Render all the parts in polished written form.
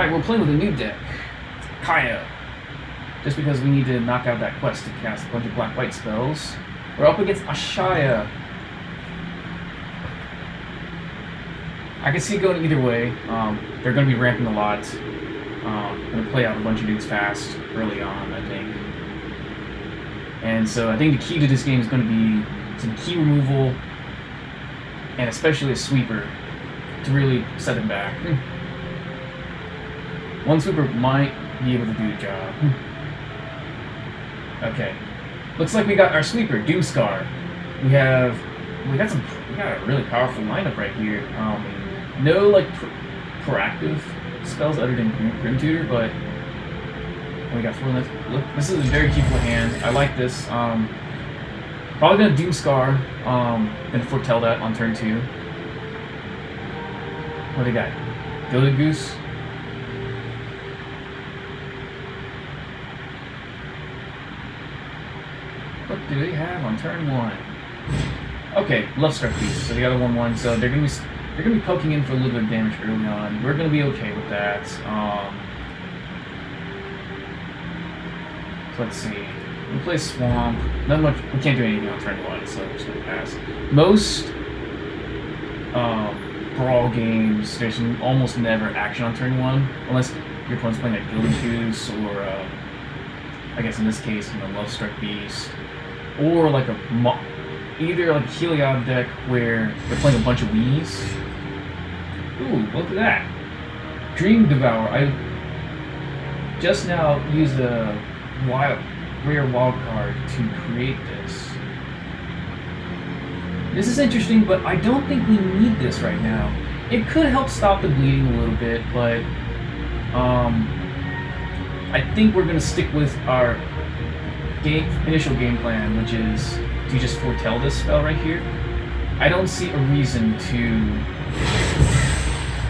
Alright, we're playing with a new deck. Kaya. Just because we need to knock out that quest to cast a bunch of black-white spells. We're up against Ashaya. I can see it going either way. They're going to be ramping a lot. Going to play out a bunch of dudes fast early on, I think. And so I think the key to this game is going to be some key removal, and especially a sweeper to really set them back. One sweeper might be able to do the job. Okay, looks like we got our sweeper, Doomscar. We got a really powerful lineup right here. No like proactive spells other than Grim Tutor, but we got 4 left. Look, this is a very keepable hand. I like this. Probably gonna Doomscar. Gonna foretell that on turn 2. What do they got? Gilded Goose. What do they have on turn 1? Okay, Love Struck Beast. So they got a 1/1. So they're gonna be poking in for a little bit of damage early on. We're gonna be okay with that. So let's see. We play Swamp. Not much. We can't do anything on turn 1, so we're just gonna pass. Most Brawl games, there's almost never action on turn 1, unless your opponent's playing like Gilded Goose or I guess in this case, Love Struck Beast, or like either like a Heliod deck where they're playing a bunch of Wees. Ooh, look at that! Dream Devourer. I just now used a rare wild card to create this. This is interesting, but I don't think we need this right now. It could help stop the bleeding a little bit, but I think we're going to stick with our initial game plan, which is to just foretell this spell right here. I don't see a reason to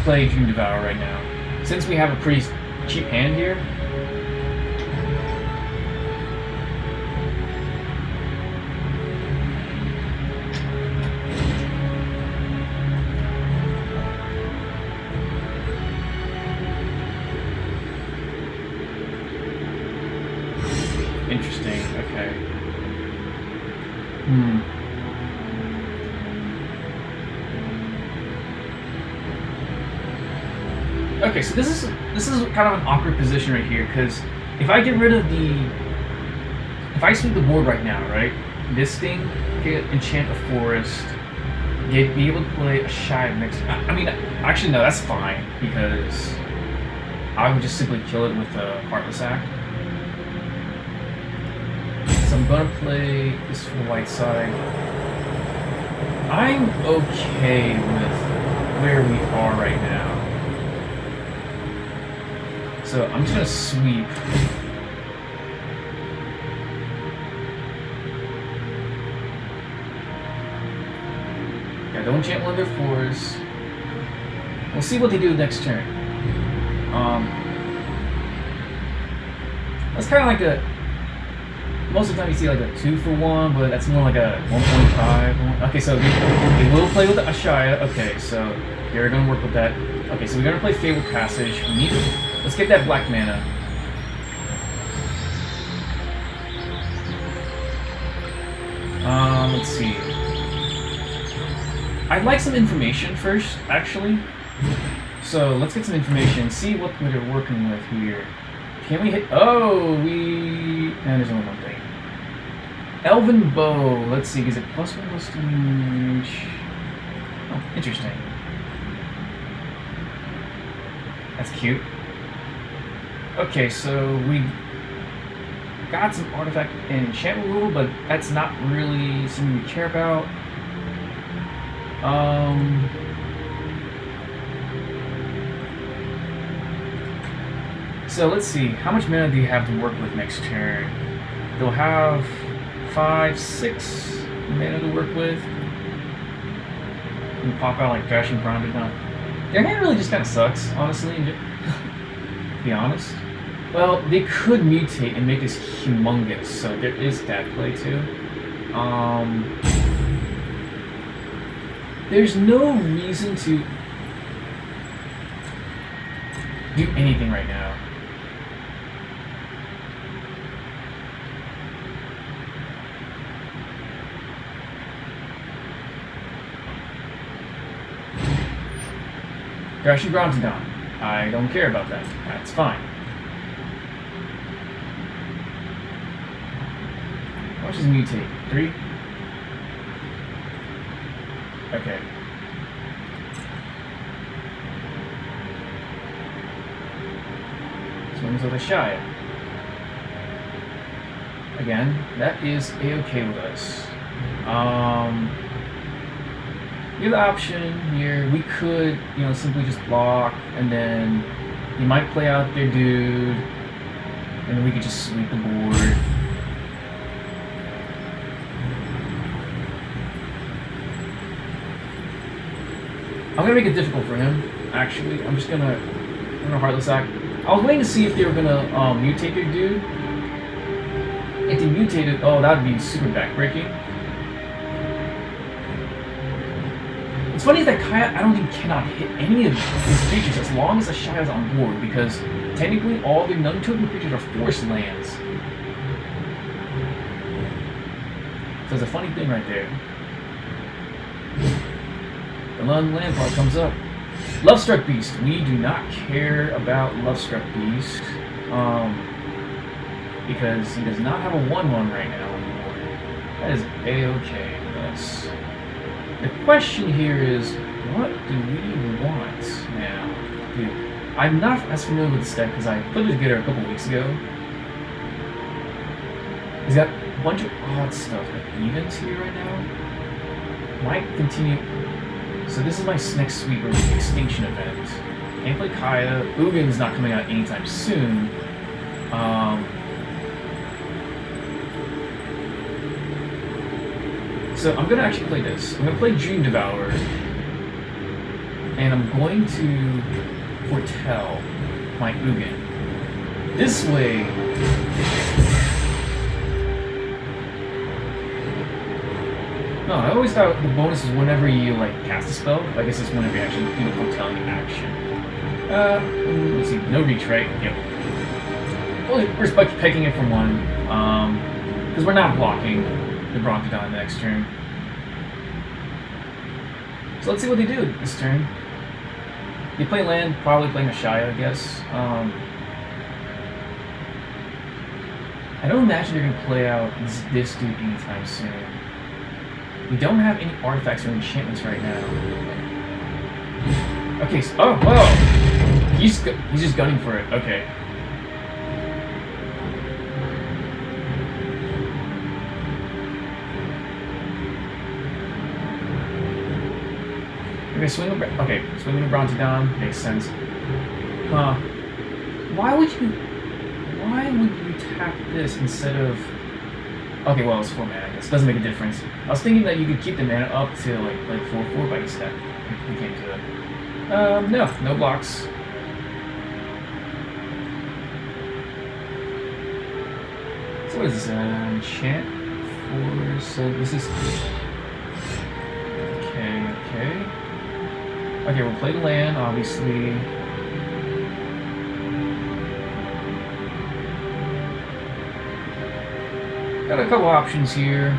play Dream Devourer right now. Since we have a pretty cheap hand here, interesting, okay. Okay, so this is kind of an awkward position right here, because if I get rid of if I sweep the board right now, right? This thing get enchant a forest, be able to play a Ashaya next. I mean, actually no, that's fine, because I would just simply kill it with a Heartless Act. So I'm gonna play this for the white side. I'm okay with where we are right now. So I'm just gonna sweep. Yeah, don't enchant one of their 4s. We'll see what they do next turn. That's kind of like a. Most of the time you see like a 2-for-1, but that's more like a 1.5. Okay, so they will play with the Ashaya. Okay, so they're gonna work with that. Okay, so we're gonna play Fabled Passage. Let's get that black mana. Let's see. I'd like some information first, actually. So let's get some information. See what we're working with here. Can we hit? Oh, and there's only one thing. Elven Bow. Let's see. Is it +1/+2 range? Oh, interesting. That's cute. Okay, so we got some artifact and enchant removal, but that's not really something we care about. So let's see, how much mana do you have to work with next turn? They'll have 5, 6 mana to work with. You can pop out like Thrashing Prime, but not. Their hand really just kind of sucks, honestly, to be honest. Well, they could mutate and make this humongous, so there is that play too. There's no reason to do anything right now. Crashy Brontodon. I don't care about that. That's fine. How much does mutate? 3? Okay. Swings with Ashaya. Again, that is a-okay with us. The other option here, we could, simply just block, and then you might play out their dude, and then we could just sweep the board. I'm gonna make it difficult for him. Actually, I'm gonna Heartless Act. I was waiting to see if they were gonna mutate their dude. If they mutated, oh, that'd be super backbreaking. What's funny is that Kaya, I don't think, cannot hit any of his creatures as long as Ashaya's on board, because technically all the non-token creatures are force lands. So there's a funny thing right there. The land part comes up. Lovestruck Beast. We do not care about Lovestruck Beast, because he does not have a 1/1 right now on the board. That is a-okay with us. The question here is, what do we want now? Dude, I'm not as familiar with this deck because I put it together a couple weeks ago. He's got a bunch of odd stuff, like evens here right now. Might continue. So this is my next sweeper extinction event. Can't play Kaya. Ugin's not coming out anytime soon. So I'm gonna actually play this. I'm gonna play Dream Devourer, and I'm going to foretell my Ugin. This way, no, I always thought the bonus was whenever you cast a spell. I guess it's whenever you actually do the foretelling action. Let's see, no reach, right? Yep. Well, we're pecking it for 1, because we're not blocking the Brontodon next turn. So let's see what they do this turn. They play land, probably playing Ashaya, I guess. I don't imagine they're going to play out this dude anytime soon. We don't have any artifacts or enchantments right now. Okay, so, oh, whoa! He's just gunning for it, okay. Okay, swing the Brontodon makes sense. Huh? Why would you tap this instead of? Okay, well it's 4 mana. I guess doesn't make a difference. I was thinking that you could keep the mana up to like 4/4 by step. We can't do it. No blocks. So what is this? Enchant 4. So this is. Okay. Okay, we'll play the land, obviously. Got a couple options here.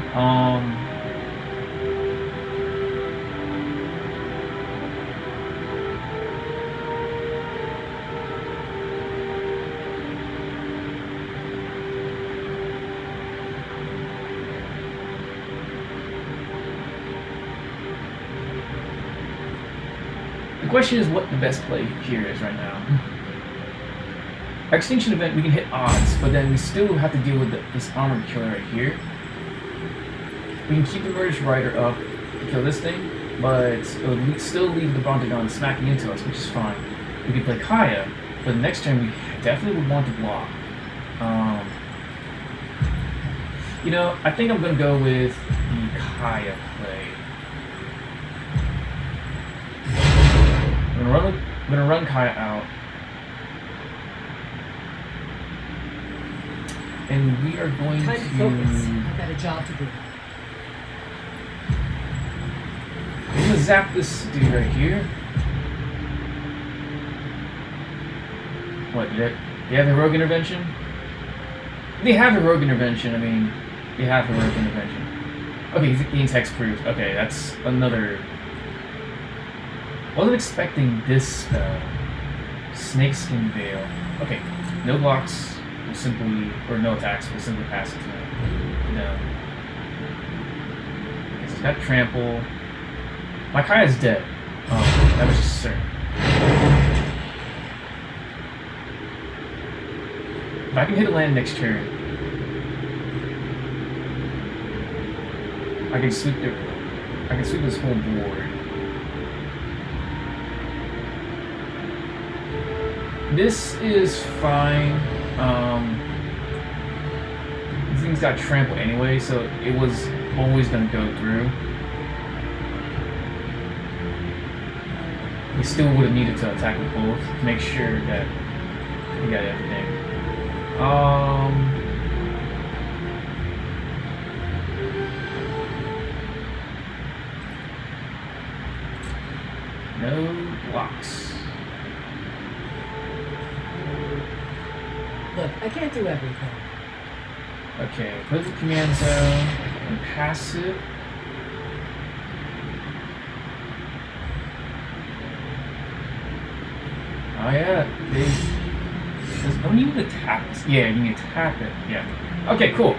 The question is what the best play here is right now. Our extinction event, we can hit odds, but then we still have to deal with this armored killer right here. We can keep the Murderous Rider up to kill this thing, but it would still leave the Brontodon smacking into us, which is fine. We can play Kaya, but the next turn we definitely would want to block. I think I'm going to go with the Kaya play. I'm gonna run Kaya out, and we are going to focus. I've got a job to do. I'm gonna zap this dude right here. What, do they have heroic intervention? They have heroic intervention, I mean, they have heroic intervention. Okay, he gains hexproof. Okay, that's another... Wasn't expecting this spell. Snakeskin Veil. Okay, no blocks, we'll simply... Or no attacks, we'll simply pass it to them. Okay, so it's got trample. My Kaya's dead. Oh, that was just certain. If I can hit a land next turn, I can sweep this whole board. This is fine. This thing's got trample anyway, so it was always gonna go through. We still would have needed to attack with both to make sure that we got everything. No blocks. Look, I can't do everything. Okay, put the command zone and pass it. Oh yeah, don't you need to tap this? Yeah, you need to tap it. Yeah. Okay, cool.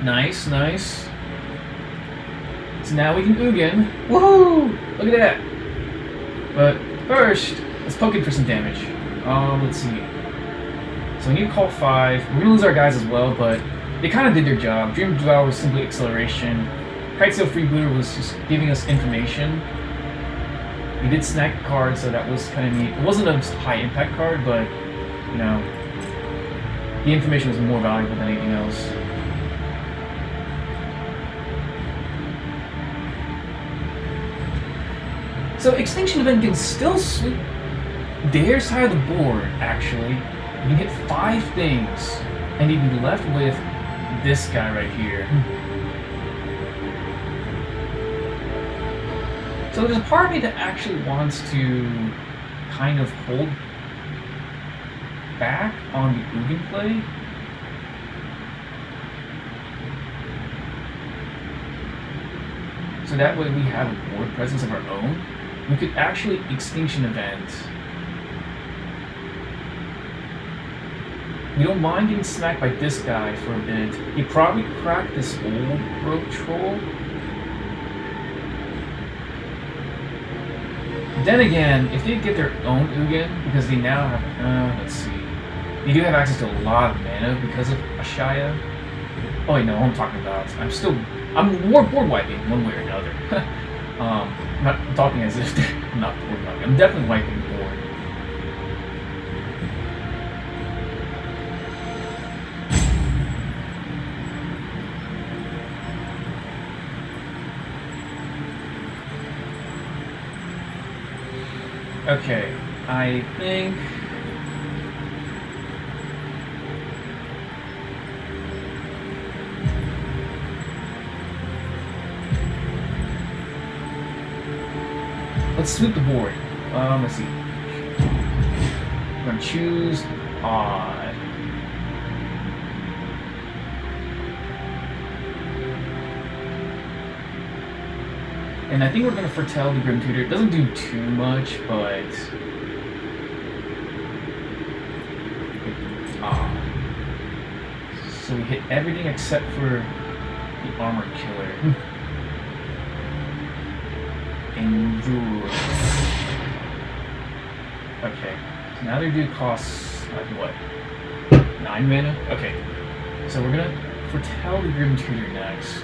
Nice, nice. So now we can Ugin. Woohoo! Look at that. But first, let's poke it for some damage. Let's see. So we need to call 5. We're gonna lose our guys as well, but they kind of did their job. Dream Devour was simply acceleration. Kitesail Freebooter was just giving us information. We did snag a card, so that was kind of neat. It wasn't a high impact card, but you know, the information was more valuable than anything else. So Extinction Event can still sweep their side of the board, actually. You can hit 5 things, and you'd be left with this guy right here. So there's a part of me that actually wants to kind of hold back on the Ugin play. So that way we have a board presence of our own. We could actually Extinction Event. We don't mind getting smacked by this guy for a bit. He probably cracked this old rogue troll. Then again, if they get their own Ugin, because they now have, let's see, they do have access to a lot of mana because of Ashaya. Oh wait, no, I'm talking about, I'm more board wiping one way or another. I'm not talking as if I'm not board wiping. I'm definitely wiping the board. Okay, I think... Let's sweep the board. Let's see. I'm gonna choose odd. And I think we're gonna foretell the Grim Tutor. It doesn't do too much, but so we hit everything except for the Armor Killer. Endure. Okay, so now their dude costs like what? 9 mana? Okay, so we're gonna foretell the Grim Tutor next.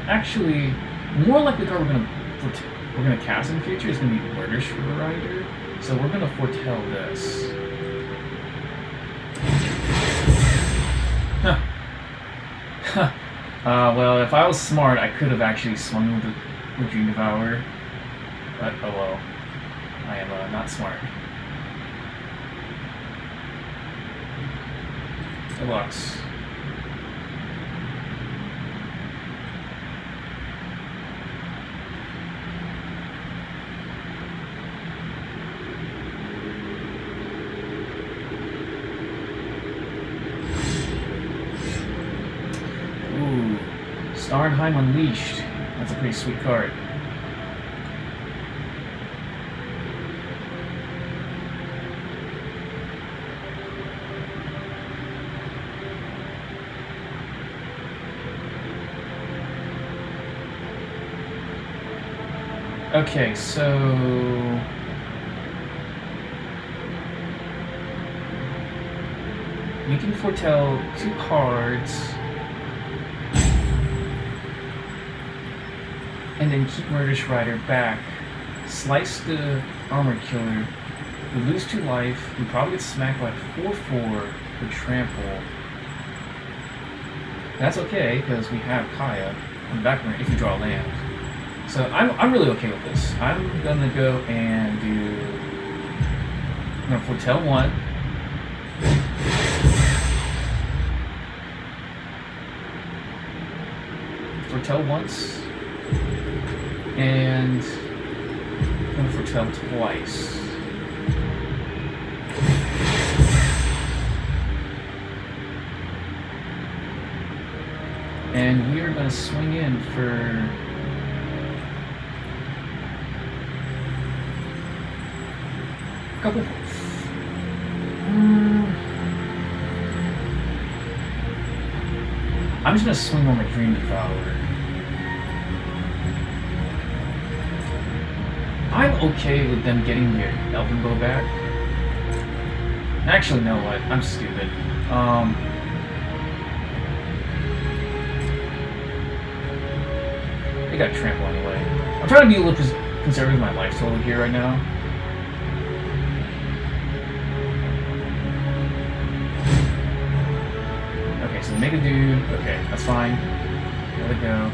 Actually, more likely card we're gonna cast in the future is gonna be Murder Rider. So we're gonna foretell this. Huh. Well, if I was smart, I could have actually swung with Dream Devourer. But oh well, I am not smart. Deluxe. Starnheim Unleashed. That's a pretty sweet card. Okay, so we can foretell 2 cards and then keep Murderous Rider back. Slice the Armor Killer. We lose 2 life. We probably get smacked by 4/4 with Trample. That's okay because we have Kaya on the back burner if we draw land. So I'm really okay with this. I'm gonna go and I'm gonna foretell 1. Foretell once. And I'm gonna foretell twice. And we are gonna swing in for couple. I'm just gonna swing on my Dream Devourer. I'm okay with them getting their Elven Bow back. Actually, no, what? I'm stupid. They got Trample anyway. I'm trying to be a little conservative with my life total here right now. So make a dude. Okay, that's fine. There we go.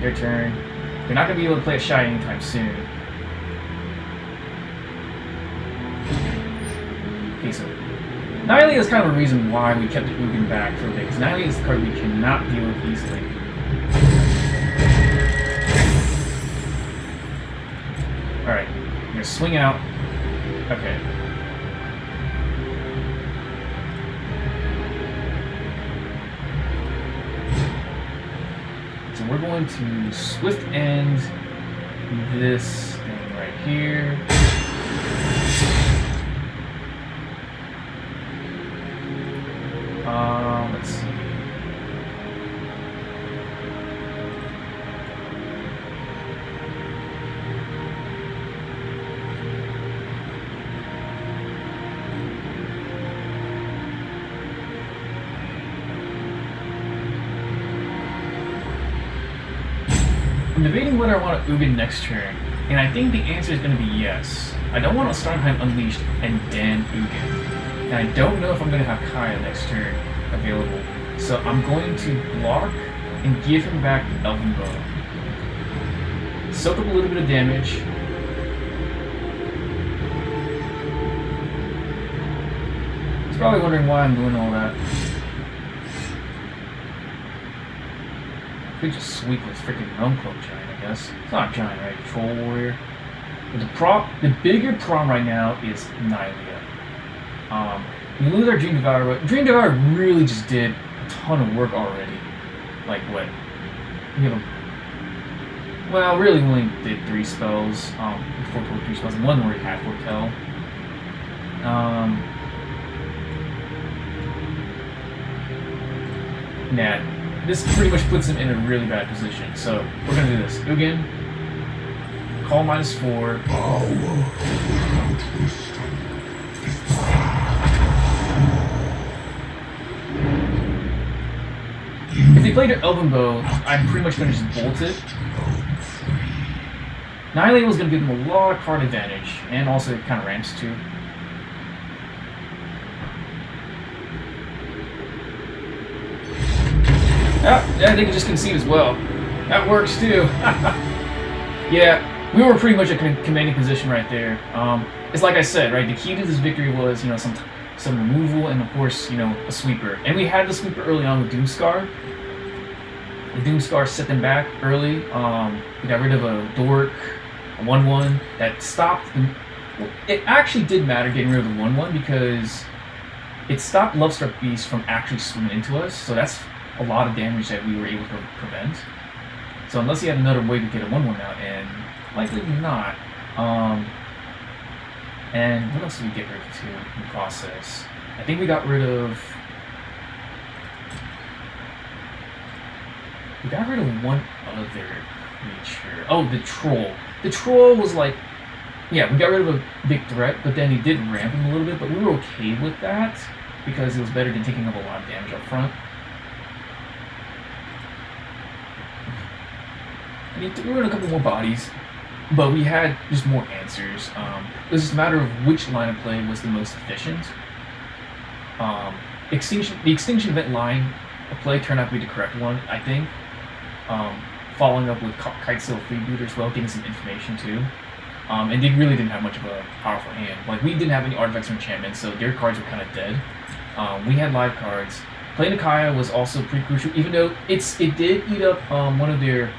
Your turn. You're not going to be able to play Ashaya anytime soon. Okay, so Nihilate is kind of a reason why we kept Ugin back for a bit, because Nihilate is the card we cannot deal with easily. Alright, I'm going to swing out. Okay. We're going to Swift End this thing right here. Let's see. I'm debating whether I want to Ugin next turn, and I think the answer is going to be yes. I don't want to Starnheim Unleashed and then Ugin. And I don't know if I'm going to have Kaya next turn available. So I'm going to block and give him back the Elven Bow. Soak up a little bit of damage. He's probably wondering why I'm doing all that. Could just sweep this freaking Realm Cloak Giant, I guess. It's not a giant, right? Troll Warrior. But the bigger problem right now is Nihilate. We lose our Dream Devourer, but Dream Devourer really just did a ton of work already. Like what? We have a... Well, really we only did 3 spells. 3 spells, and 1 where we had Foretell. Nah. This pretty much puts him in a really bad position. So we're gonna do this. Ugin, call -4. If they played an Elven Bow, I'm pretty much gonna just bolt it. Nihilate was gonna give them a lot of card advantage, and also it kind of ramps too. Yeah, they can just concede as well. That works too. Yeah, we were pretty much a commanding position right there. It's like I said, right? The key to this victory was, you know, some removal and of course, you know, a sweeper. And we had the sweeper early on with Doomscar. The Doomscar set them back early. We got rid of a Dork, a 1/1 that stopped them. Well, it actually did matter getting rid of the 1/1 because it stopped Lovestruck Beast from actually swinging into us. So that's a lot of damage that we were able to prevent. So unless he had another way to get a 1/1 out, and likely not. And what else did we get rid of too in the process? I think we got rid of one other creature. Oh, the troll. The troll was like, yeah, we got rid of a big threat, but then he did ramp him a little bit, but we were okay with that because it was better than taking up a lot of damage up front. And he threw in a couple more bodies, but we had just more answers. It was just a matter of which line of play was the most efficient. The extinction event line of play turned out to be the correct one, I think. Following up with Kaya the Freebooter as well, getting some information too. And they really didn't have much of a powerful hand. Like, we didn't have any artifacts or enchantments, so their cards were kind of dead. We had live cards. Playing the Kaya was also pretty crucial, even though it did eat up one of their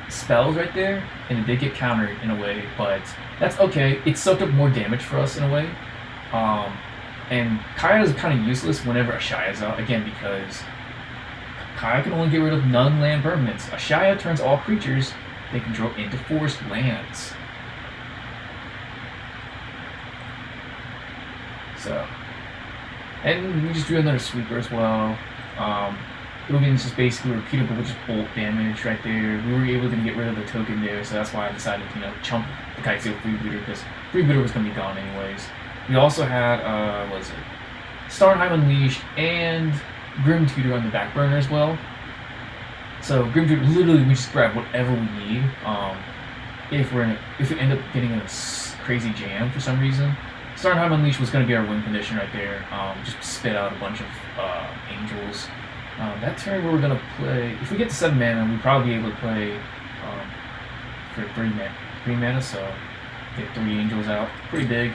spells right there, and it did get countered in a way, but that's okay. It soaked up more damage for us in a way. And Kaya is kind of useless whenever Ashaya is out, again, because Kaya can only get rid of non-land permanents. Ashaya turns all creatures they control into forest lands. So, and we just drew another sweeper as well. Ugin's just basically repeatable with just bolt damage right there. We were able to get rid of the token there, so that's why I decided to, chump the Kaya the Freebooter, because Freebooter was going to be gone anyways. We also had, what was it? Starnheim Unleashed and Grim Tutor on the back burner as well. So Grim Tutor, literally we just grab whatever we need. If we end up getting in a crazy jam for some reason, Starnheim Unleashed was going to be our win condition right there. Just spit out a bunch of angels. That turn we were going to play, if we get to 7 mana, we'd probably be able to play for 3 mana, so get 3 angels out. Pretty big.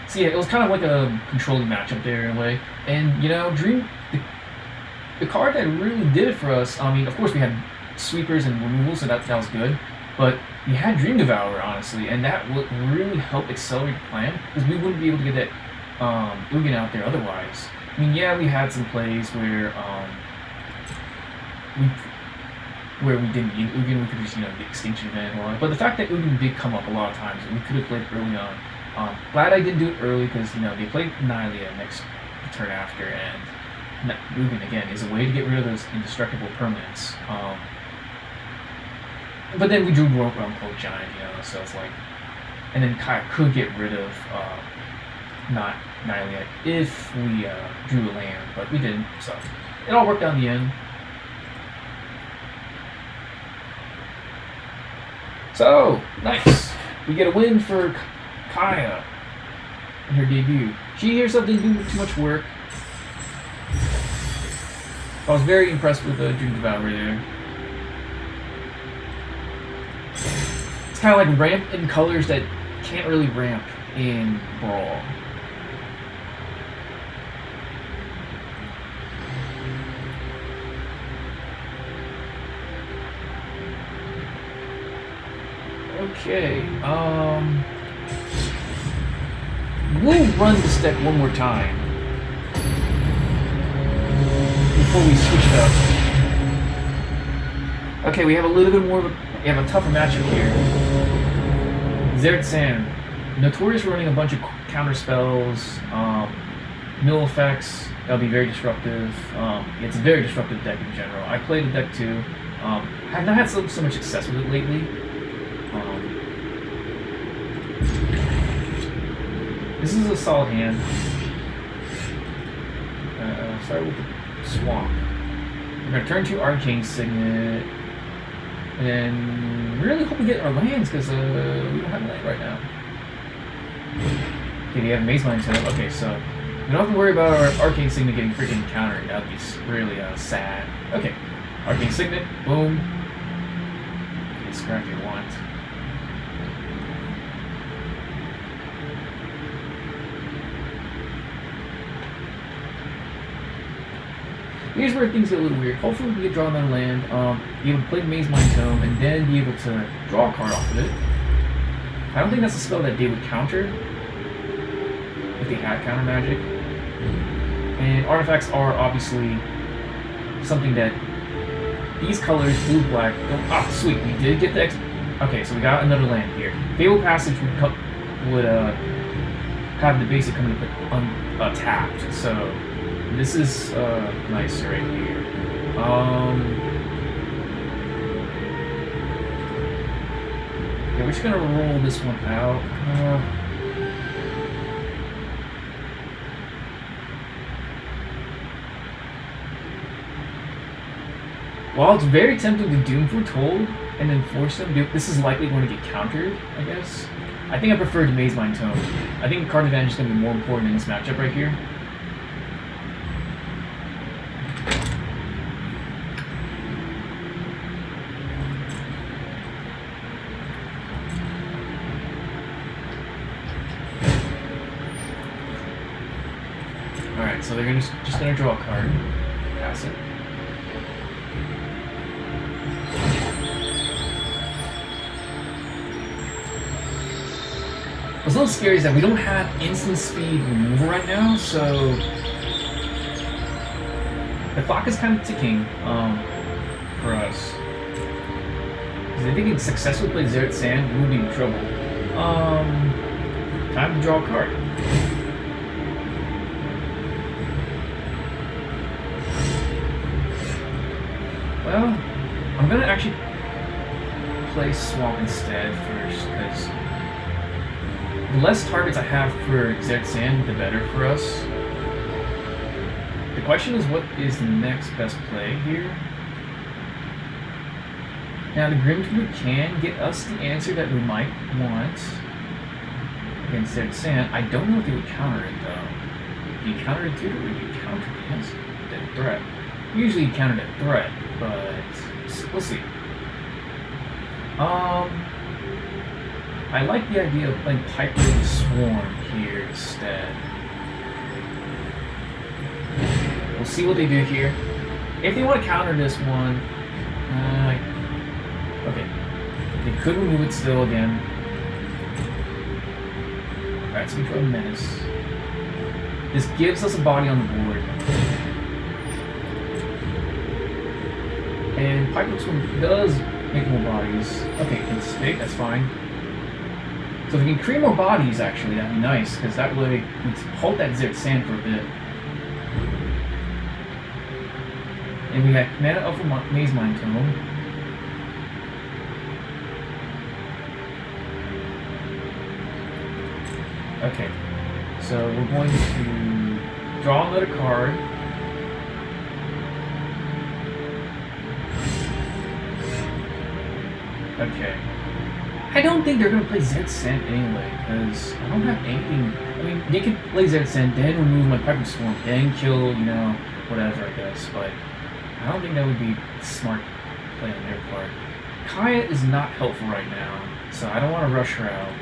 So yeah, it was kind of like a controlling matchup there in a way. And, Dream, the card that really did it for us, I mean, of course we had sweepers and removals, so that was good. But we had Dream Devourer, honestly, and that would really help accelerate the plan, because we wouldn't be able to get that Ugin out there otherwise. I mean, yeah, we had some plays where we didn't need Ugin, we could just, the Extinction Event or whatever. But the fact that Ugin did come up a lot of times, and we could have played early on. Glad I didn't do it early, because, they played Nylea next turn after, and Ugin, again, is a way to get rid of those indestructible permanents. But then we drew Realm Cloak Giant, so it's like... And then Kaya could get rid of not Nylea if we drew a land, but we didn't, so it all worked out in the end. So, nice! We get a win for Kaya in her debut. She herself didn't do too much work. I was very impressed with the Dream Devourer there. It's kind of like ramp in colors that can't really ramp in Brawl. Okay, we'll run this deck one more time before we switch it up. Okay, we have a little bit more of a tougher matchup here. Zareth San, notorious for running a bunch of counter spells, mill effects. That'll be very disruptive. It's a very disruptive deck in general. I played the deck too. I've not had so much success with it lately. This is a solid hand. Start with the Swamp. We're going to turn to Arcane Signet. And really hope we get our lands, because we don't have land right now. Okay, we have Maze Mine set up. Okay, so we don't have to worry about our Arcane Signet getting freaking countered. That would be really sad. Okay, Arcane Signet, boom. Okay, scrap your want. Here's where things get a little weird. Hopefully we can draw another land, be able to play Maze Mine Tome, and then be able to draw a card off of it. I don't think that's a spell that they would counter if they had counter magic. And artifacts are obviously something that these colors, blue, black, don't... Ah, sweet, we did get the okay, so we got another land here. Fable Passage would have the basic coming up untapped, so this is nice right here. Yeah, we're just gonna roll this one out. While it's very tempting to Doom Foretold and then force them, this is likely going to get countered, I guess. I think I prefer the Maze Mind Tome. I think card advantage is going to be more important in this matchup right here. Alright, so they're just going to draw a card. Pass it. What's a little scary is that we don't have instant speed removal right now, so the clock is kind of ticking for us. Because if they can successfully play Zareth San, we'll be in trouble. Time to draw a card. Well, I'm gonna actually play Swamp instead first, because the less targets I have for Zareth San, the better for us. The question is, what is the next best play here? Now, the Grimtooth can get us the answer that we might want against Zareth San. I don't know if they would counter it, though. Do you counter it too, or do you counter it against the threat? Usually you counter that threat, but we'll see. I like the idea of playing Piper the Swarm here instead. We'll see what they do here. If they want to counter this one, okay. They could remove it still again. Alright, so we draw a Menace. This gives us a body on the board. And Piper the Swarm does make more bodies. Okay, it's big, that's fine. So if we can create more bodies, actually, that'd be nice, because that way we hold that Zareth San for a bit. And we got mana up for Maze Mind Tome. Okay, so we're going to draw another card. Okay. I don't think they're going to play Zareth San anyway, because I don't have anything. I mean, they could play Zareth San, then remove my Piper Swarm, then kill, you know, whatever, I guess, but I don't think that would be smart play on their part. Kaya is not helpful right now, so I don't want to rush her out.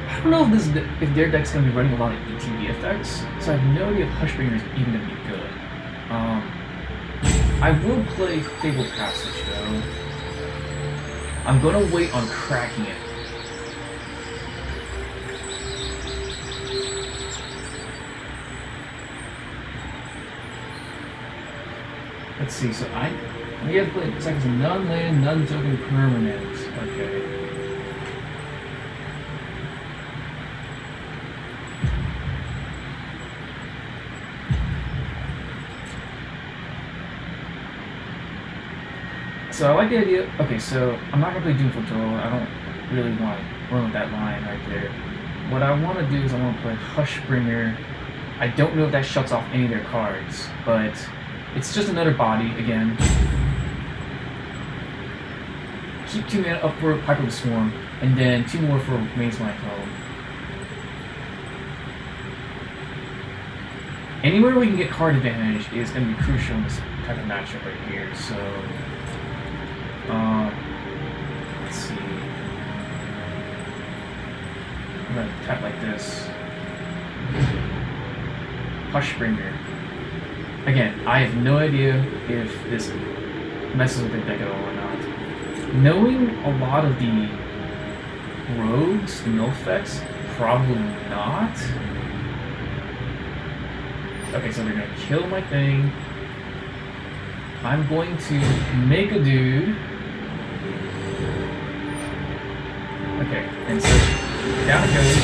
I don't know if their deck's going to be running a lot of ETB effects, so I have no idea if Hushbringer is even going to be good. I will play Fable Passage though. I'm gonna wait on cracking it. Let's see, so we have to play, it's like it's a non-land, non-token permanent. Okay. So I like the idea. Okay, so I'm not gonna play Doom Foretold. I don't really want to run with that line right there. What I want to do is I want to play Hushbringer. I don't know if that shuts off any of their cards, but it's just another body again. Keep 2 mana up for Piper the Swarm, and then 2 more for Maze Mind Tome. Anywhere we can get card advantage is going to be crucial in this type of matchup right here. So. Let's see. I'm gonna tap like this. Hushbringer. Again, I have no idea if this messes with the deck at all or not. Knowing a lot of the rogues, the mill effects, Probably not. Okay, so they're gonna kill my thing. I'm going to make a dude. Okay, and so down it goes.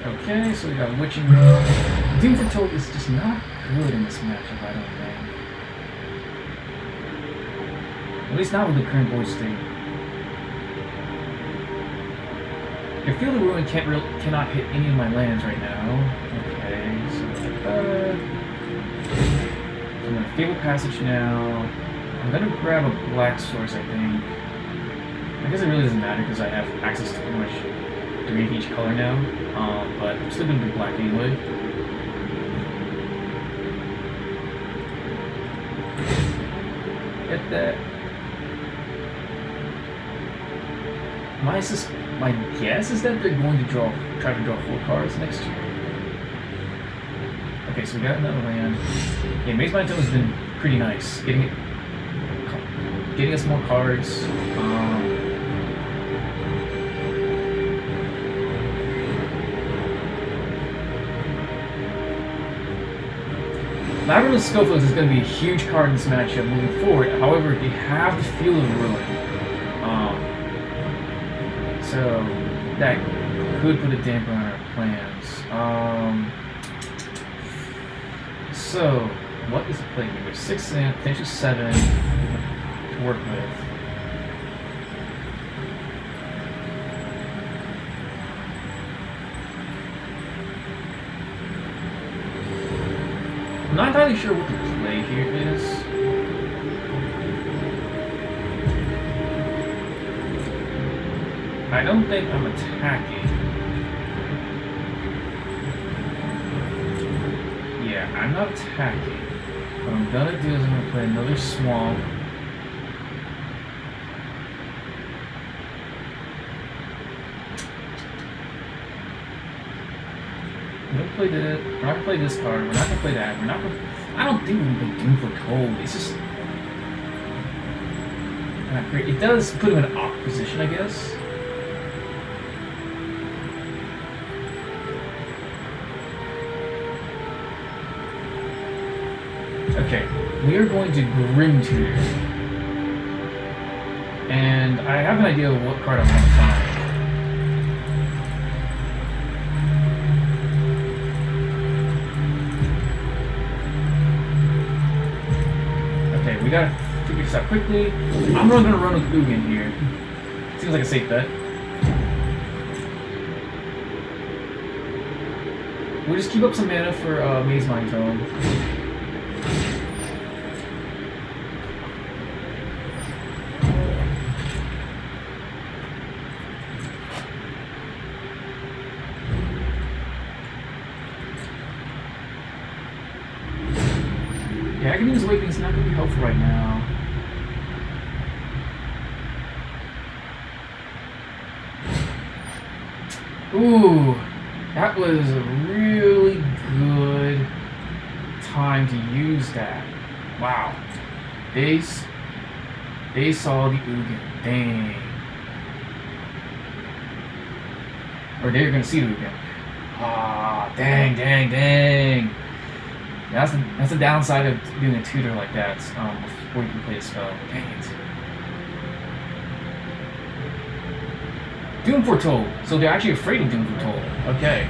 Okay, so we got Witching Row. Doom Foretold is just not good in this matchup, I don't think. At least not with the current board state. I feel the Ruin cannot hit any of my lands right now. Okay, so like that. So I'm gonna Fabled Passage now. I'm gonna grab a black source, I think. I guess it really doesn't matter because I have access to pretty much 3 of each color now. But I'm still gonna do black anyway. Get that. My guess is that they're going to try to draw 4 cards next turn. Okay, so we got another land. Yeah, Maze Mind Tome has been pretty nice. Getting us more cards. Labyrinth of Scopus is going to be a huge card in this matchup moving forward. However, they have the Field of Ruin. So that could put a damper on our plans. So what is the play here? There's 6 and potentially 7 to work with. I'm not entirely sure what the play here is. I don't think I'm attacking. Yeah, I'm not attacking. What I'm gonna do is I'm gonna play another Swamp. We're not gonna play this card. We're not gonna play that. I don't think we're gonna play Doom Foretold. It's just not great. It does put him in an off position, I guess. Okay, we are going to Grim Tutor. And I have an idea of what card I want to find. Okay, we gotta figure this out quickly. I'm really gonna run with Ugin here. Seems like a safe bet. We'll just keep up some mana for Maze Mind Tome. Yeah, Agony's Awakening is not going to be helpful right now. Ooh, that was a really good time to use that. Wow. They saw the Ugin. Dang. Or they were going to see the Ugin. Ah, dang. That's the downside of doing a tutor like that before you can play a spell. Dang it. Doom Foretold. So they're actually afraid of Doom Foretold. Okay.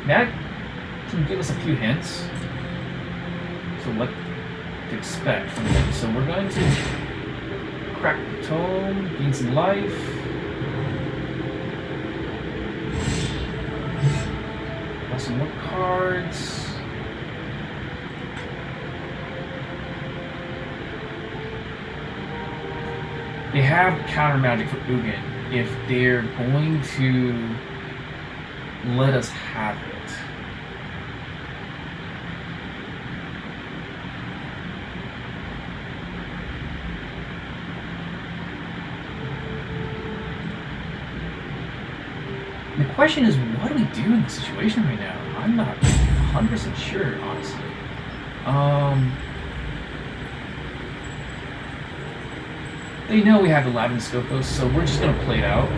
That can give us a few hints. So what to expect from them. So we're going to crack the tome, gain some life. Got some more cards. They have counter magic for Ugin if they're going to let us have it. question is, what do we do in this situation right now? I'm not 100% sure, honestly. They know we have the Lavin Scopos, so we're just gonna play it out.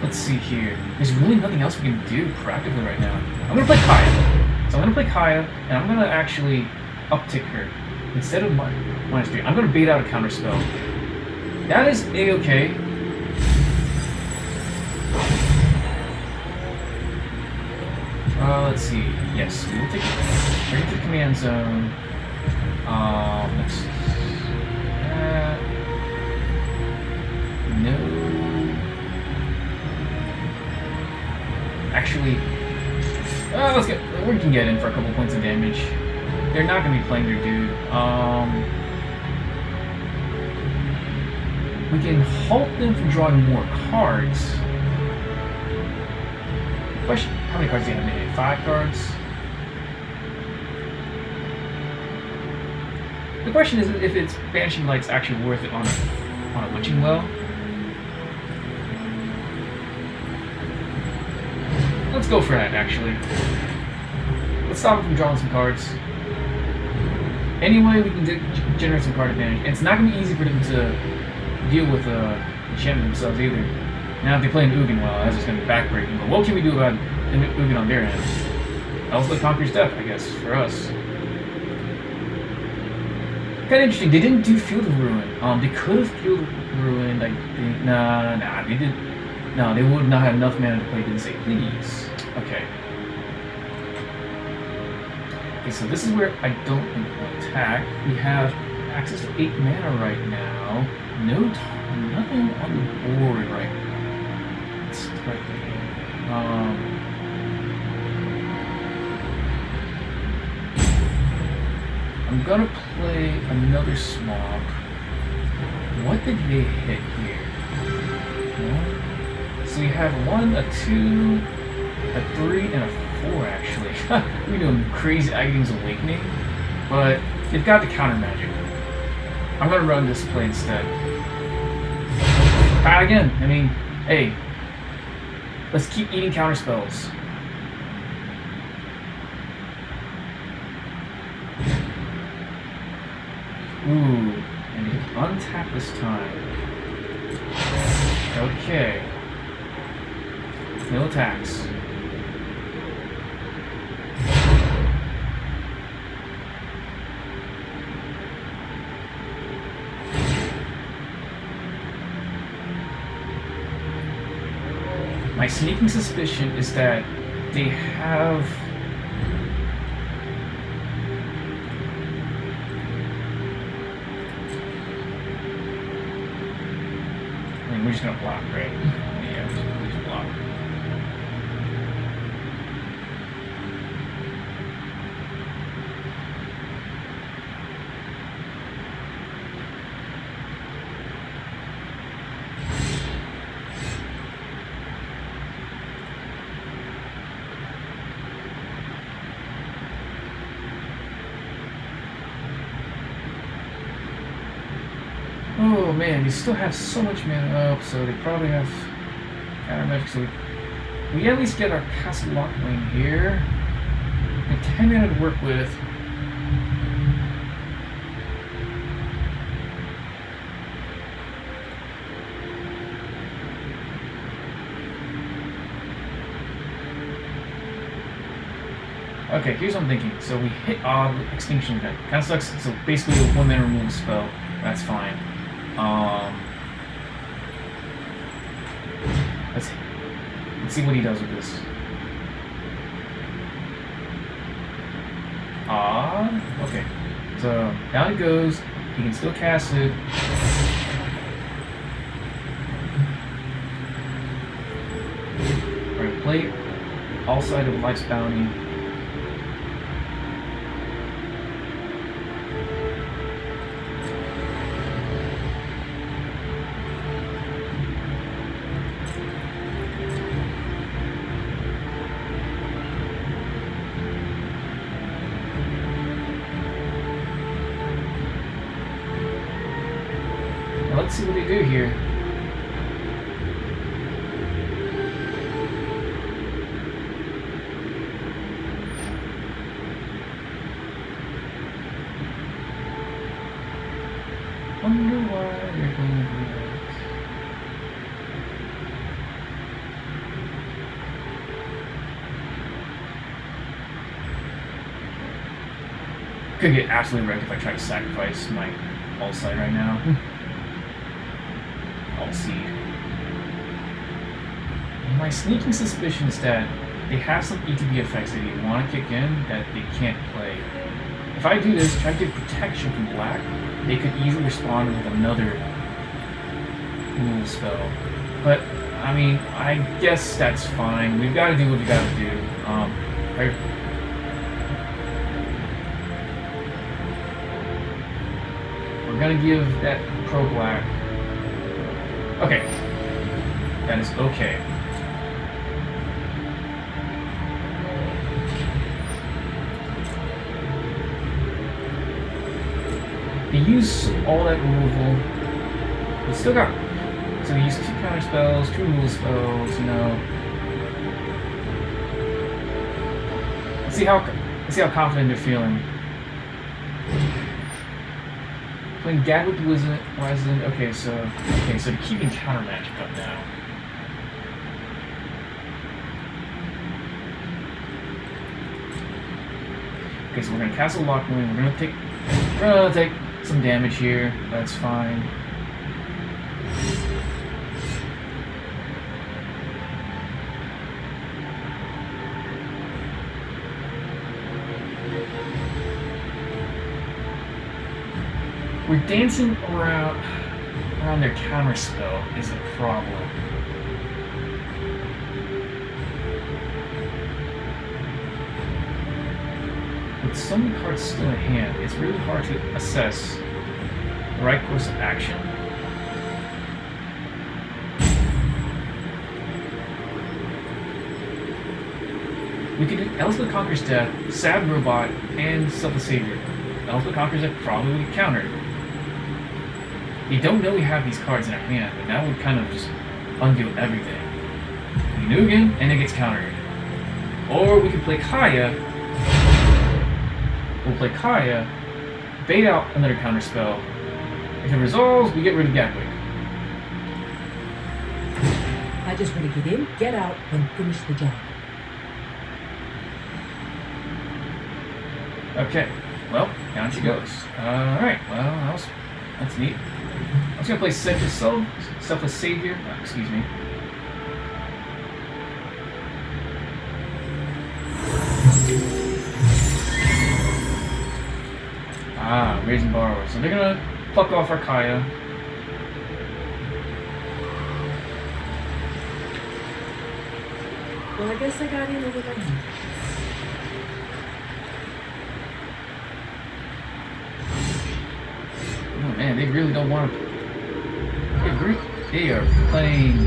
Let's see here. There's really nothing else we can do proactively right now. I'm gonna play Kaya. So I'm gonna play Kaya, and I'm gonna actually uptick her. Instead of -3, I'm gonna bait out a counterspell. That is A-okay. Let's see. Yes, we'll take it. Bring it to the command zone. Let's see. No. Actually, let's get. We can get in for a couple points of damage. They're not going to be playing their dude. We can halt them from drawing more cards. Question: how many cards do you have? Maybe 5 cards. The question is if it's Banishing Light's actually worth it on a Witching Well. Let's go for that, actually. Let's stop it from drawing some cards. Anyway, we can generate some card advantage. And it's not going to be easy for them to deal with enchantment themselves either. Now, if they play an Ugin, well, that's just going to be backbreaking. But what can we do about an Ugin on their end? Also, Conqueror's Death, I guess, for us. Kind of interesting. They didn't do Field of Ruin. They could have Field of Ruin. I think. Nah, they did. No, they would not have enough mana to play Didn't Say Please. Okay. Okay, so this is where I don't think we'll attack. We have access to 8 mana right now. Nothing on the board right now. It's threatening. I'm gonna play another Smog. What did they hit here? So we have 1, a 2, a 3, and a 4 actually. We're doing crazy Agadeem's Awakening, but they've got the counter magic. I'm gonna run this play instead. Again, I mean, hey, let's keep eating counter spells. Ooh, and you untap this time. Okay. No attacks. My sneaking suspicion is that they have... I mean, we're just gonna block, right? Yeah, we're just block. Oh man, they still have so much mana up, so they probably have counter magic. So we at least get our Castle Lock Lane here. And 10 mana to work with. Okay, here's what I'm thinking. So we hit Extinction Event. Kind of sucks. So basically, a 1 mana removal spell. That's fine. Let's see what he does with this. Okay. So down it goes. He can still cast it. Alright, play all side of Life's Bounty. let's see what they do here. Wonder why they're going to do that. Could get absolutely wrecked if I try to sacrifice my all side right now. All seed. My sneaking suspicion is that they have some ETB effects that you want to kick in that they can't play. If I do this, try to get protection from black, they could easily respond with another rule spell. But, I mean, I guess that's fine. We've got to do what we got to do. Right? We're going to give that pro black. Okay. That is okay. They use all that removal. We still got. So we use 2 counter spells, 2 removal spells, you know. Let's see how confident they're feeling. Playing Gadwick Wizard. Okay, so they're keeping counter magic up now. Okay, so we're gonna castle Lockwind. We're gonna take some damage here. That's fine. We're dancing around their counter spell is a problem. With so many cards still in hand, it's really hard to assess the right course of action. We could do Elspeth Conquers Death, Sad Robot, and Selfless Savior. Elspeth Conquers Death probably would get countered. They don't know we have these cards in our hand, but that would kind of just undo everything. We knew again, and it gets countered. Or we could play Kaya. We'll play Kaya, bait out another counter spell. If it resolves, we get rid of Gadwick. I just want to get in, get out, and finish the job. Okay, well, down she goes. Alright, well, that's neat. I'm just gonna play Selfless Savior. Excuse me. Raising Borrower. So they're gonna pluck off our Kaya. Well, I guess I got in over my head. Oh man, they really don't want to. They are playing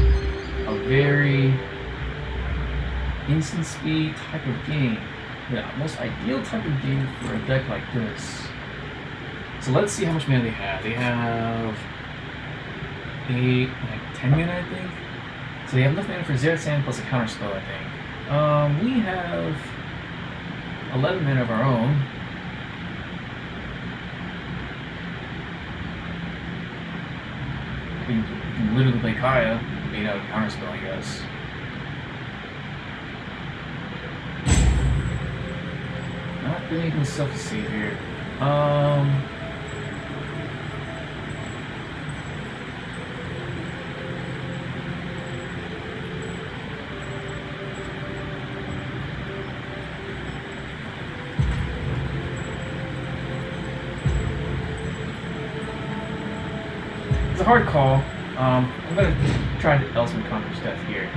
a very instant speed type of game. The most ideal type of game for a deck like this. So let's see how much mana they have. They have 10 mana, I think. So they have enough mana for Zareth San plus a counter spell, I think. We have 11 mana of our own. We can literally play Kaya, made out of counter spell, I guess. Not really anything stuff to save here. It's a hard call. I'm gonna try to Elspeth Conquers Death here.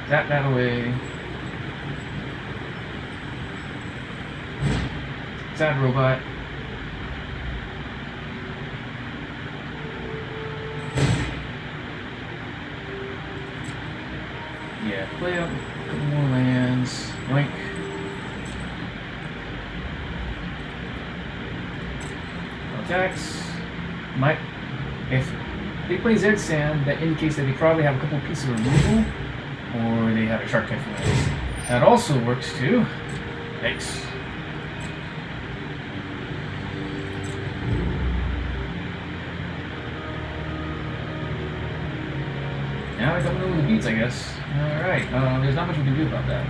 That away. Sad Robot. Yeah, play up Couple more lands. Blink. Attacks. Might. If they play Zareth San, that indicates that they probably have a couple pieces of removal, or they have a Shark Influence. That also works too. Thanks. Now I don't know the beats, I guess. Alright, there's not much we can do about that.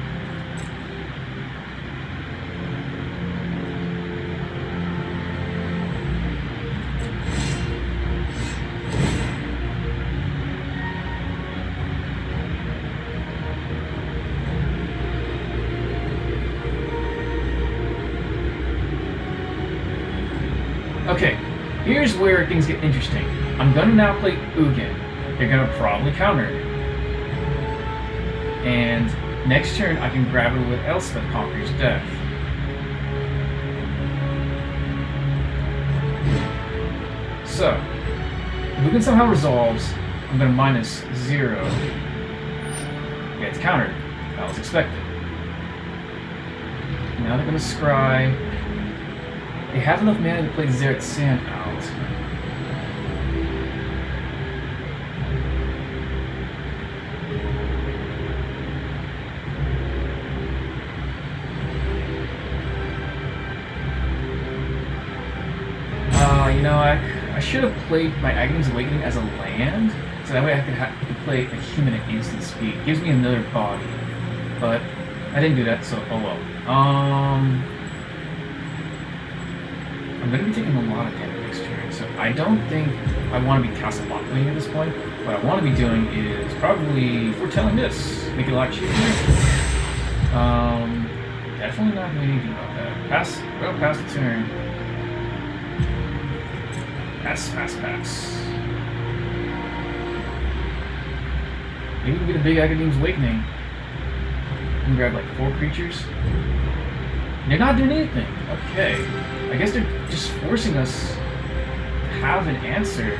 Okay, here's where things get interesting. I'm gonna now play Ugin. They're gonna probably counter. And next turn I can grab it with Elspeth Conquers Death. So, if Ugin somehow resolves, I'm gonna -0. Okay, it's countered. That was expected. Now they're gonna scry. They have enough mana to play Zareth San out. You know, I should have played my Aghanim Awakening as a land, so that way I could play a human at instant speed. It gives me another body, but I didn't do that, so oh well. I'm going to be taking a lot of damage next turn, so I don't think I want to be Castle Lockling at this point. What I want to be doing is probably foretelling this, make it a lot cheaper. Definitely not doing anything about that. Pass the turn. Pass. Maybe we can get a big Aghanim's Awakening. We can grab like 4 creatures. They're not doing anything. Okay. I guess they're just forcing us to have an answer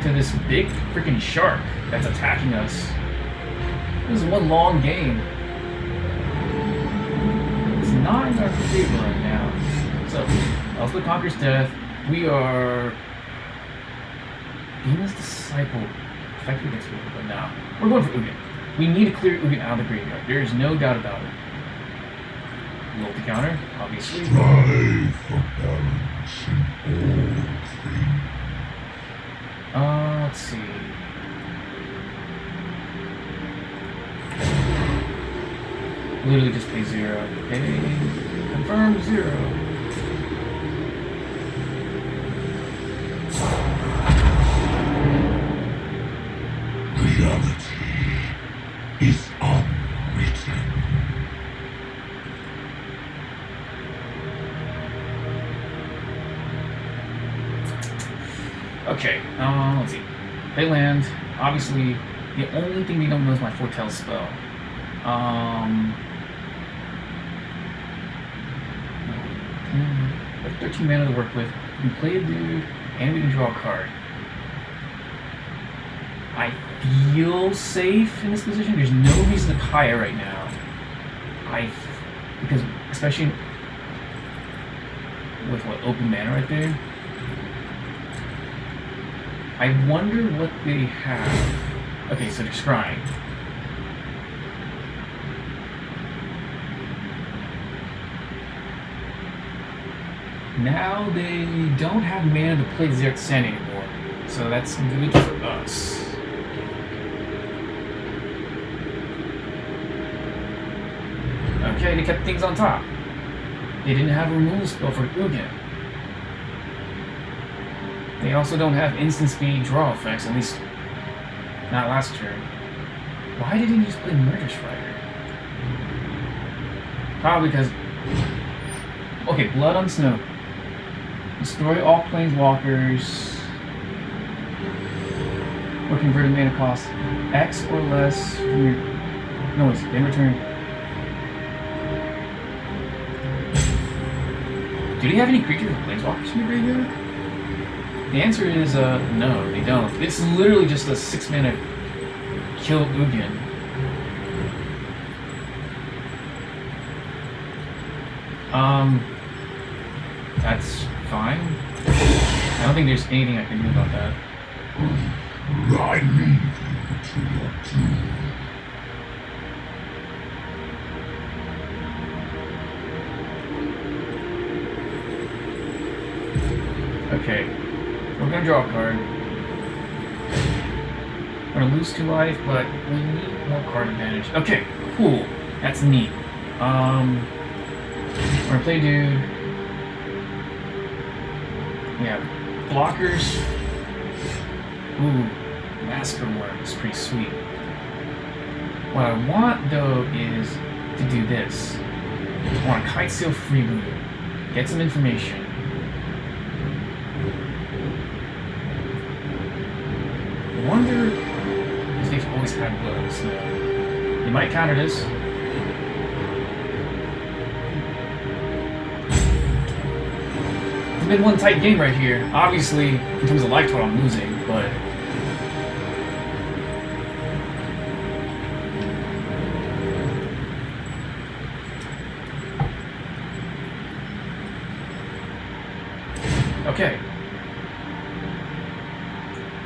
to this big freaking shark that's attacking us. This is one long game. It's not in our favor right now. So, Elspeth Conquers Death. We are Demon's Disciple. Effectively against Ugin, but now we're going for Ugin. We need to clear Ugin out of the graveyard. There is no doubt about it. Roll the counter, obviously. Strive for balance in all things. Let's see. Literally just pay 0. Okay. Confirm 0. Reality is unwritten. Okay, let's see. They land. Obviously, the only thing we don't know is my Foretell spell. 13 mana to work with. We can play a dude, and we can draw a card. I feel safe in this position. There's no reason to Kaya right now. Because especially with what open mana right there. I wonder what they have. Okay, so they're scrying. Now they don't have mana to play Zareth San anymore, so that's good for us. Okay, they kept things on top. They didn't have a removal spell for Ugin. They also don't have instant speed draw effects, at least not last turn. Why didn't he just play Murder Strider? Probably because... Okay, Blood on Snow. Destroy all planeswalkers. Or convert a mana cost X or less from your... No, it's in return. Do they have any creatures with planeswalkers in the graveyard? The answer is no, they don't. It's literally just a 6 mana kill Ugin. That's fine. I don't think there's anything I can do about that. I leave you to your doom. Okay, we're gonna draw a card. We're gonna lose 2 life, but we need more card advantage. Okay, cool. That's neat. We're gonna play dude. Yeah, blockers. Ooh, Masker Worm is pretty sweet. What I want though is to do this. I want a Kite Seal freebooter. Get some information. I wonder if they've always had blood in the snow. You might counter this. It's been one tight game right here. Obviously, in terms of life total, I'm losing, but okay.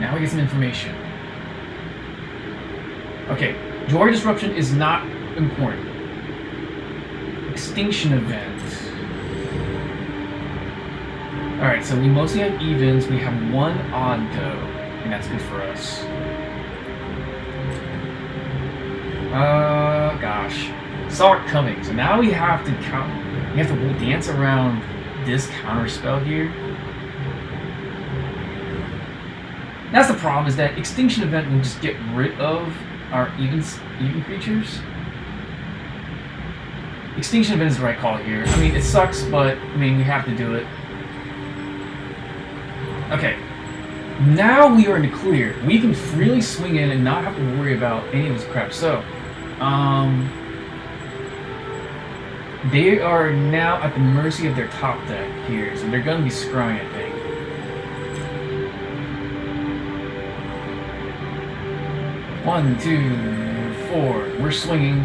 Now we get some information. Okay, Joy Disruption is not important. Extinction Event. Alright, so we mostly have evens. We have 1 odd though, and that's good for us. Gosh. Saw it coming. So now we have to count. We have to dance around this counter spell here. That's the problem, is that Extinction Event will just get rid of our even creatures. Extinction Event is the right call here. I mean, it sucks, but I mean, we have to do it. Okay. Now we are in the clear. We can freely swing in and not have to worry about any of this crap. So, they are now at the mercy of their top deck here, so they're going to be scrying, I think. One, 2, 4. We're swinging.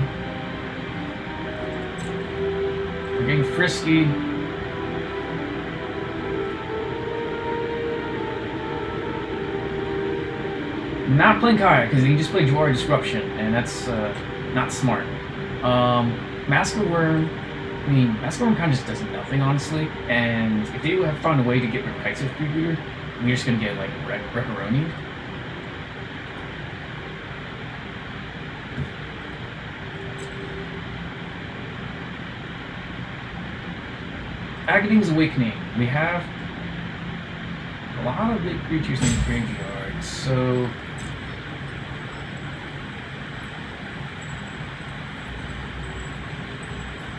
We're getting frisky. Not playing Kaya, because he just played Joy Disruption, and that's not smart. Masker Worm, I mean, Masker Worm kind of just does nothing, honestly, and if they have found a way to get rid of Kite Seal freebooter, we're just going to get, like, Wreck-A-Roni. Agadeem's Awakening. We have a lot of big creatures in the graveyard, so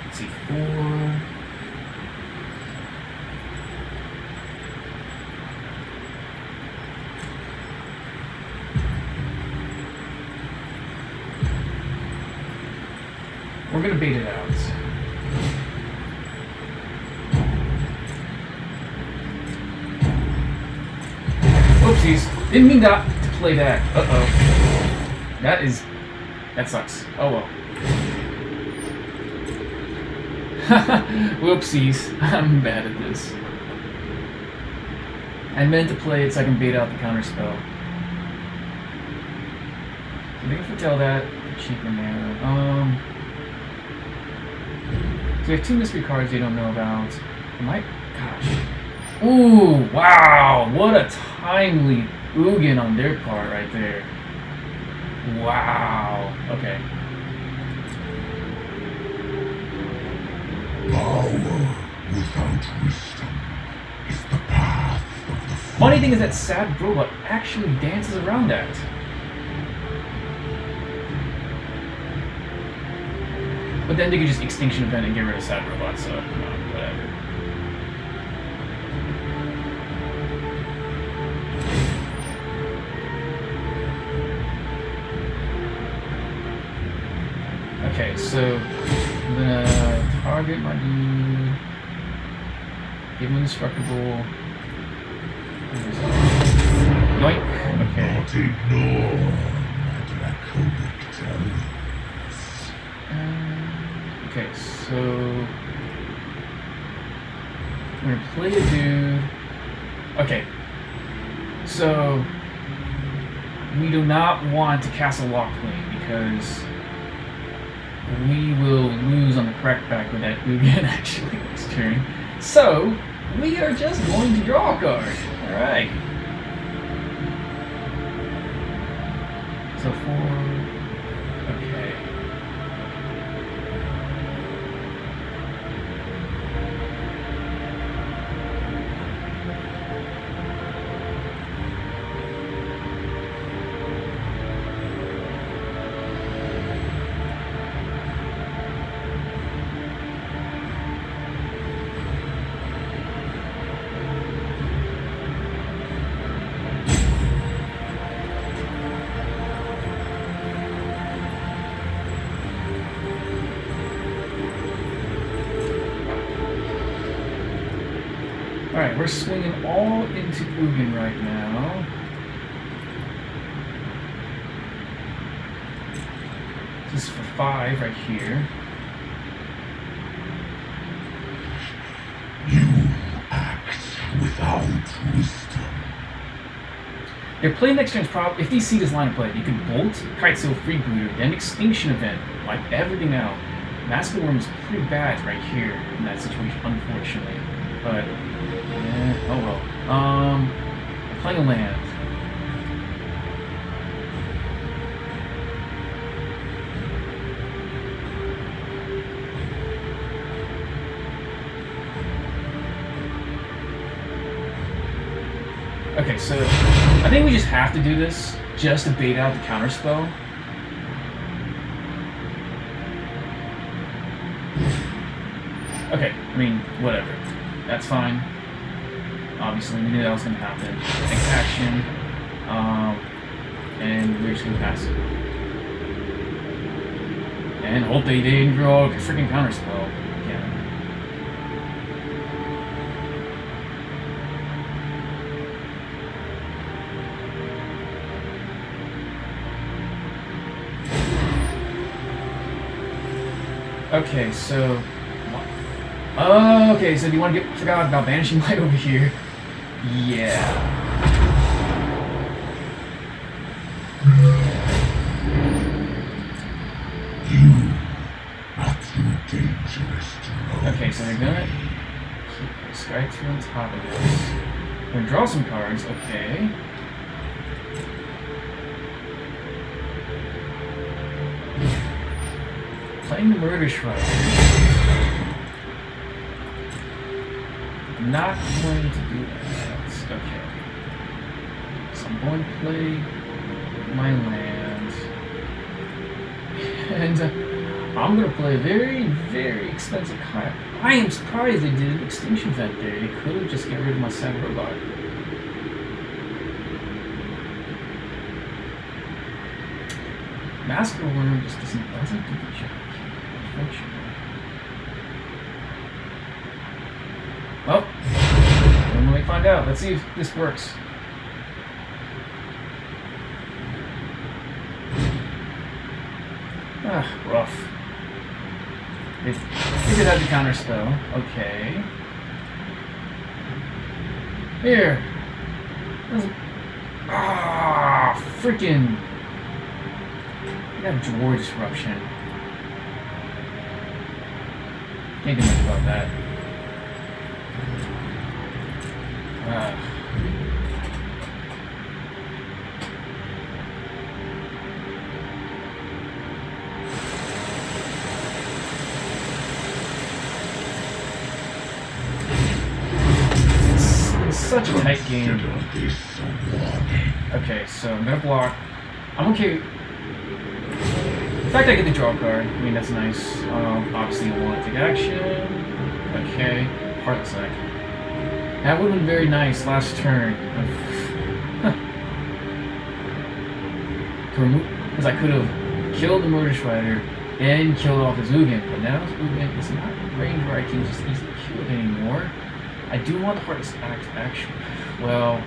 let's see, 4. We're gonna bait it out. Oopsies. Didn't mean to play that. Uh-oh. That sucks. Oh well. Whoopsies. I'm bad at this. I meant to play it so I can bait out the counter spell. So they can foretell that. Cheaper mana. So we have 2 mystery cards they don't know about. Gosh. Ooh, wow, what a timely Ugin on their part right there. Wow, okay. Power without wisdom is the path of the Funny thing is that sad robot actually dances around that. But then they could just Extinction Event and get rid of sad robot, so whatever. Okay, so I'm gonna target my dude, give him indestructible. Yoink. Okay. not ignore my draconic terrors. Okay, so We're gonna play a dude. Okay. So we do not want to cast a lock plane because we will lose on the crackback with that Ugin actually next turn. So we are just going to draw a card. Alright. So 4. Okay. Alright, we're swinging all into Ugin right now. This is for 5 right here. You act without wisdom. Their play next turn is probably, if they see this line of play, you can Bolt, Kite Seal, Freebooter, then Extinction Event, like everything out. Mask of Worm is pretty bad right here in that situation, unfortunately. But, yeah, oh well. Playing a land. Okay, so I think we just have to do this just to bait out the counterspell. Okay, I mean, whatever. That's fine. Obviously, we knew that was going to happen. Next action. And we're just going to pass it. And hope they didn't draw a freaking counterspell again. Okay, so... okay, so do you want to get... forgot about Banishing Light over here. Yeah. You are too dangerous to know. Okay, so they're gonna keep Sky 2 on top of this. We're gonna draw some cards, okay. Playing the Murder Shrider. I'm not going to do that. Okay. So I'm going to play my land. And I'm going to play a very, very expensive card. I am surprised they did an Extinction Event there. They could have just got rid of my sad robot. Mask of Worm just doesn't do the job, unfortunately. Well, when we find out, let's see if this works. Ah, rough. They did have the counter spell. Okay. Here. Ah, freaking. I got Drawer Disruption. Can't do much about that. It's such a tight game. Okay, so I'm gonna block. I'm okay. The fact I get the draw card, I mean, that's nice. Obviously, I want to take action. Okay, Heartless Act. That would have been very nice last turn. Because I could have killed the Murder Shrider and killed off his Ugin. But now his Ugin is not in range where I can just easily kill it anymore. I do want the Heartless Act actually. Well.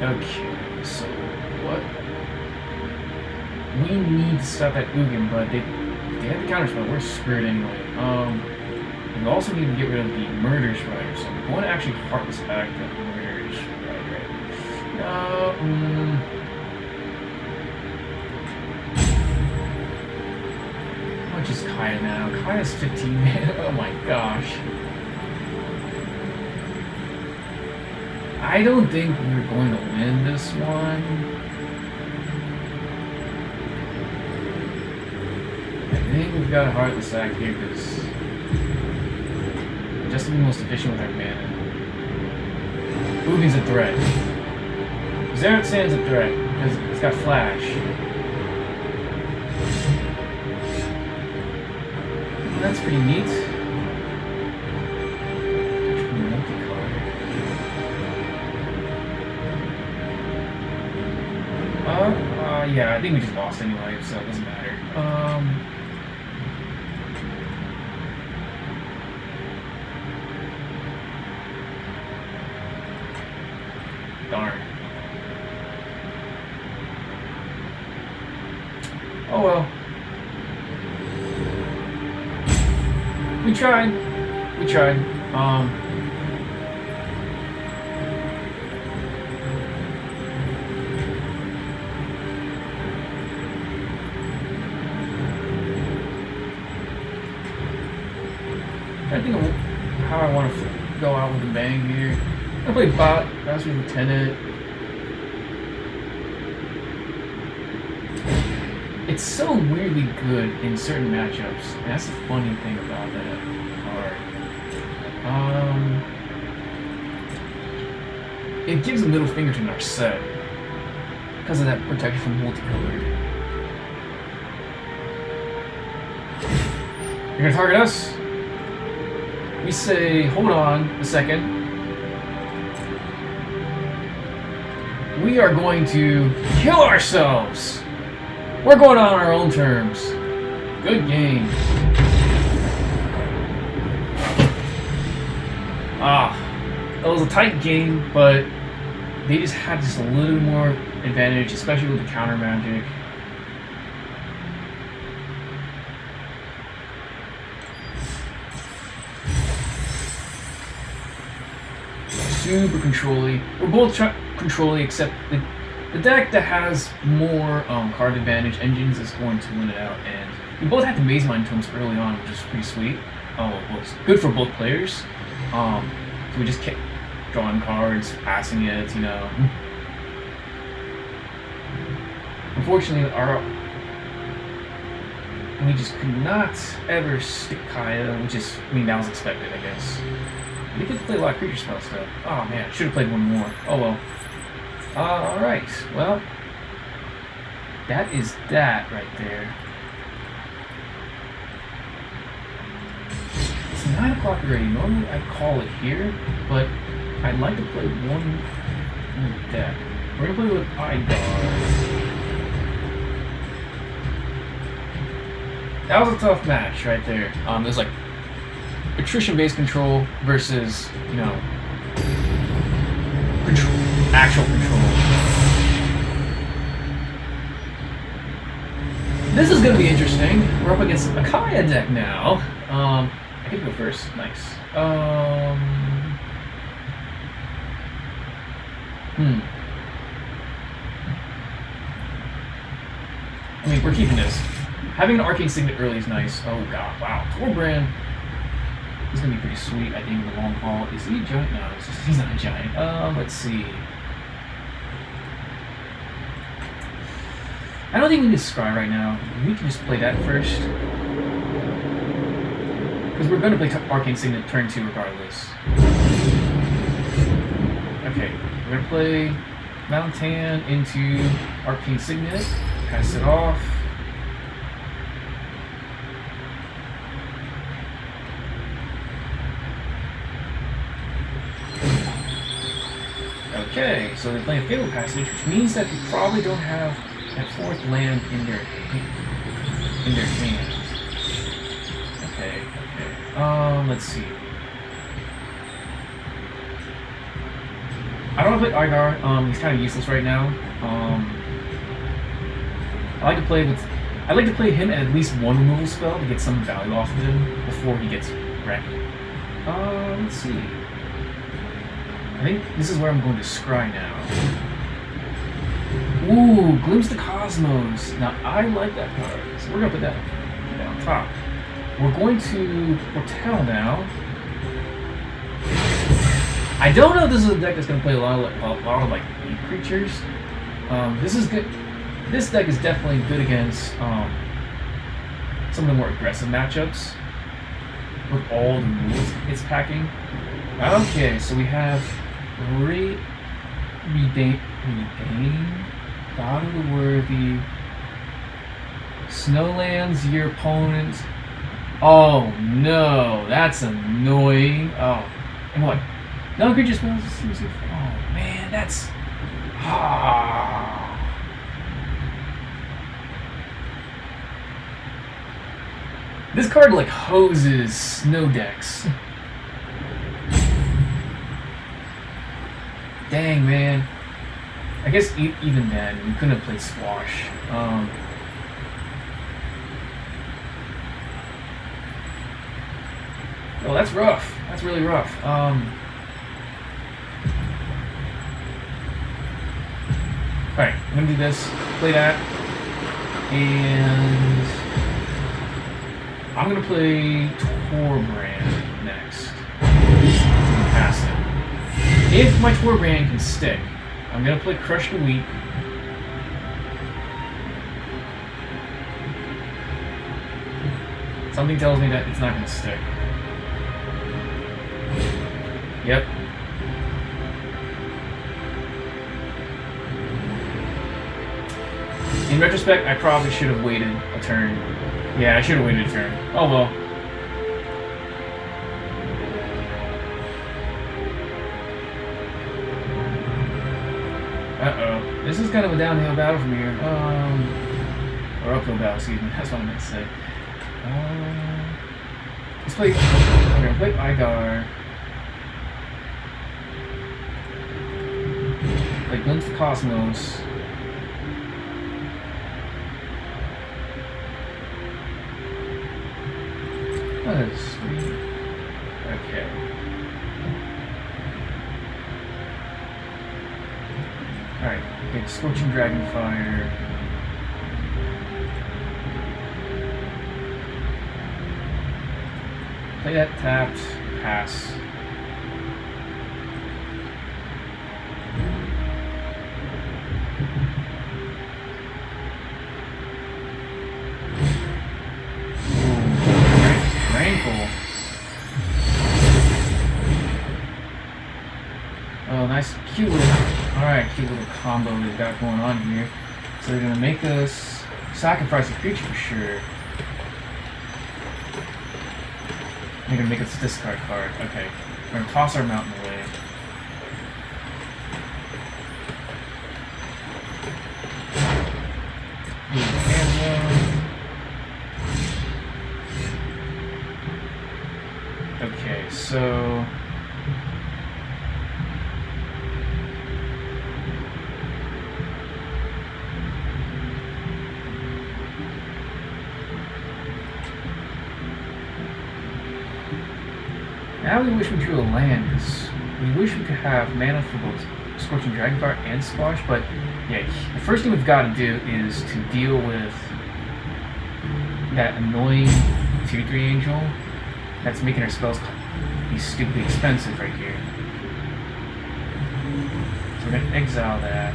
Okay, so what? we need to stop that Ugin, but they have the counter spell. We're screwed anyway. We also need to get rid of the Murder Strider, so I'm going to actually Heartless back the Murder Strider. How much is Kaya now? Kaya's 15 man. Oh my gosh. I don't think we're going to win this one. I think we've got a Heartless Act here because just to be most efficient with our mana. Ugin's a threat. Zareth San's a threat because it's got Flash. That's pretty neat. Yeah, I think we just lost anyway, so it doesn't matter. Darn. Oh well. We tried. We tried. I think how I want to go out with a bang here. I play bot, Master Lieutenant. It's so weirdly good in certain matchups, and that's the funny thing about that card. It gives a middle finger to Narset because of that protection from multicolored. You're gonna target us? We say, hold on a second. We are going to kill ourselves. We're going on our own terms. Good game. That was a tight game, but they just had just a little more advantage, especially with the counter magic. Super controlly. We're both controlly, except the deck that has more card advantage engines is going to win it out. And we both had the Maze Mind Tomes early on, which is pretty sweet. It was good for both players. So we just kept drawing cards, passing it, you know. Unfortunately, we just could not ever stick Kaya, which is, I mean, that was expected, I guess. We could play a lot of creature spells though. Oh man, should have played one more. Oh well. Alright, well. That is that right there. It's 9 o'clock already. Normally I'd call it here, but I'd like to play one deck. We're gonna play with Aegar. That was a tough match right there. There's like attrition-based control versus, you know, actual control. This is going to be interesting. We're up against a Kaya deck now. I can go first. Nice. I mean, we're keeping this. Having an Arcane Signet early is nice. Oh god, wow. Torbrand. He's gonna be pretty sweet, I think, in the long haul. Is he a giant? No, he's not a giant. Let's see. I don't think we need to scry right now. We can just play that first. Because we're gonna play Arcane Signet turn 2 regardless. Okay, we're gonna play Mountain into Arcane Signet. Pass it off. Okay, so they're playing Fatal Passage, which means that they probably don't have that 4th land in their hands. Okay. Let's see. I don't want to play Aegar. He's kind of useless right now. I I like to play him at least one removal spell to get some value off of him before he gets wrecked. Let's see. I think this is where I'm going to scry now. Ooh, Glimpse the Cosmos. Now, I like that card, so we're going to put that on top. We're going to Foretell now. I don't know if this is a deck that's going to play a lot of like elite creatures. This is good. This deck is definitely good against some of the more aggressive matchups with all the rules it's packing. Okay, so we have Rebane, God of the Worthy, Snowlands, your opponent. Oh no, that's annoying. Oh, and what? No creature spells. Oh man, that's. This card like hoses snow decks. Dang, man. I guess even then we couldn't have played squash. Oh, that's rough. That's really rough. Alright, I'm gonna do this, play that, and I'm gonna play Torbrand next. Pass it. If my Torbrand can stick, I'm gonna play Crush the Weak. Something tells me that it's not gonna stick. Yep. In retrospect, I probably should have waited a turn. Yeah, I should have waited a turn. Oh well. Uh-oh. This is kind of a downhill battle from here. Or uphill battle, excuse me. That's what I meant to say. Let's play... We're gonna play Aegar. Play Glimpse the Cosmos. Oh, that's sweet. Okay. Alright, okay, Scorching Dragonfire. Play that tapped, pass. Oh, nice, cute little, alright, cute little combo they've got going on here. So they're gonna make us sacrifice a creature for sure. They're gonna make us discard card. Okay, we're gonna toss our mountain away. Okay, so now we wish we drew a land, because we wish we could have mana for both Scorching Dragonfire and Squash, but yeah, the first thing we've got to do is to deal with that annoying 2/3 angel that's making our spells be stupidly expensive right here. So we're going to exile that.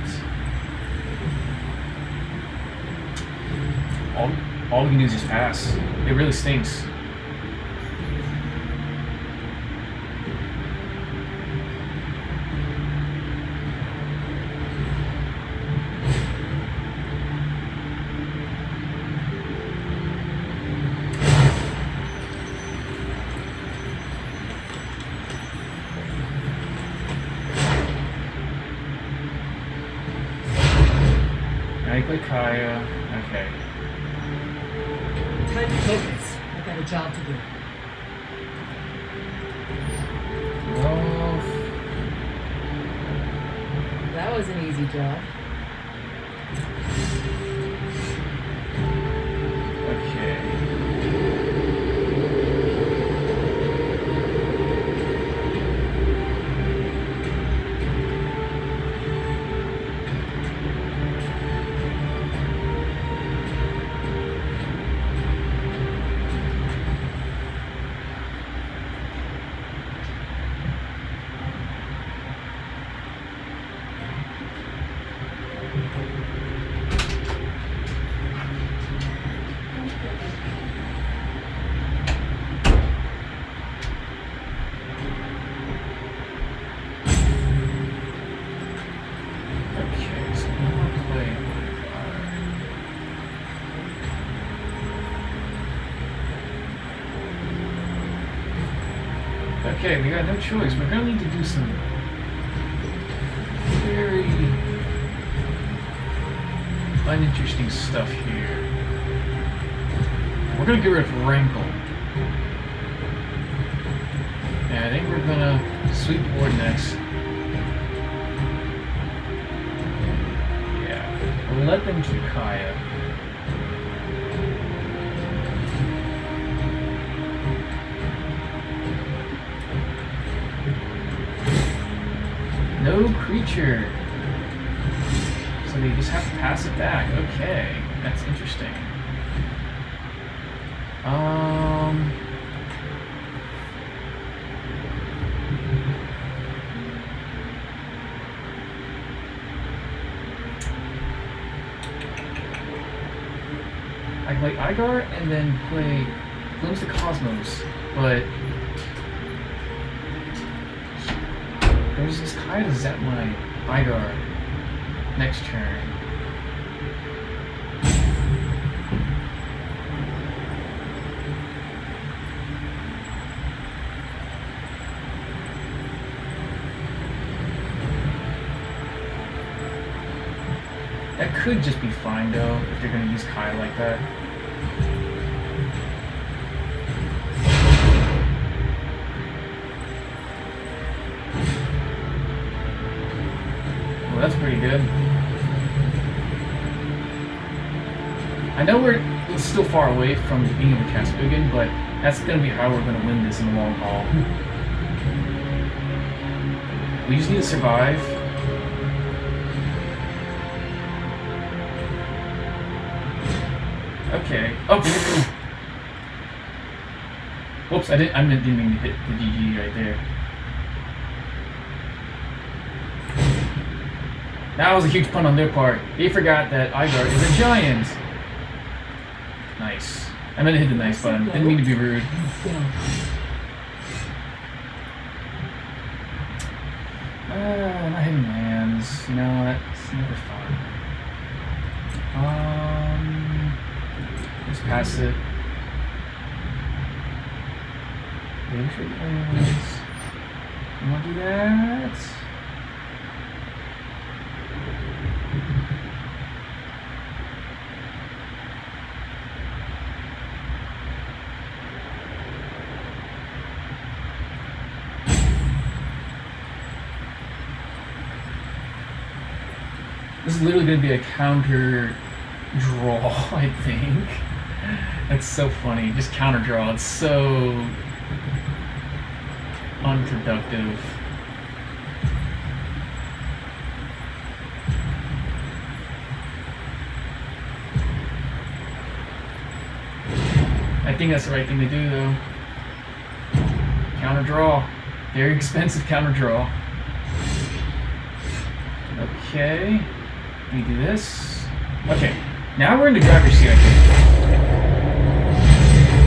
All we can do is just pass. It really stinks. Play Kaya. Okay. Time to focus. I've got a job to do. Well, That was an easy job. Okay, we got no choice. We're gonna need to do some very uninteresting stuff here. We're gonna get rid of Rankle. And I think we're gonna sweep the board next. Yeah. We'll let them keep Kaya. No creature. So they just have to pass it back. Okay, that's interesting. I play Aegar and then play Glimpse the Cosmos, but there's this Kaya to zap my Aegar next turn. That could just be fine though, if they're gonna use Kaya like that. Well, that's pretty good. I know we're still far away from being able to cast Ugin, but that's gonna be how we're gonna win this in the long haul. We just need to survive. Okay. Oh. Whoops! I didn't mean to hit the GG right there. That was a huge pun on their part. They forgot that Aegar is a giant. Nice. I meant to hit the nice button. Didn't mean to be rude. Not hitting lands. You know, that's never fun. Just pass it. Make sure it lands. You want to do that? This is literally going to be a counter draw, I think. That's so funny. Just counter draw. It's so unproductive. I think that's the right thing to do, though. Counter draw. Very expensive counter draw. Okay. We do this. Okay. Now we're into driver's seat, I think.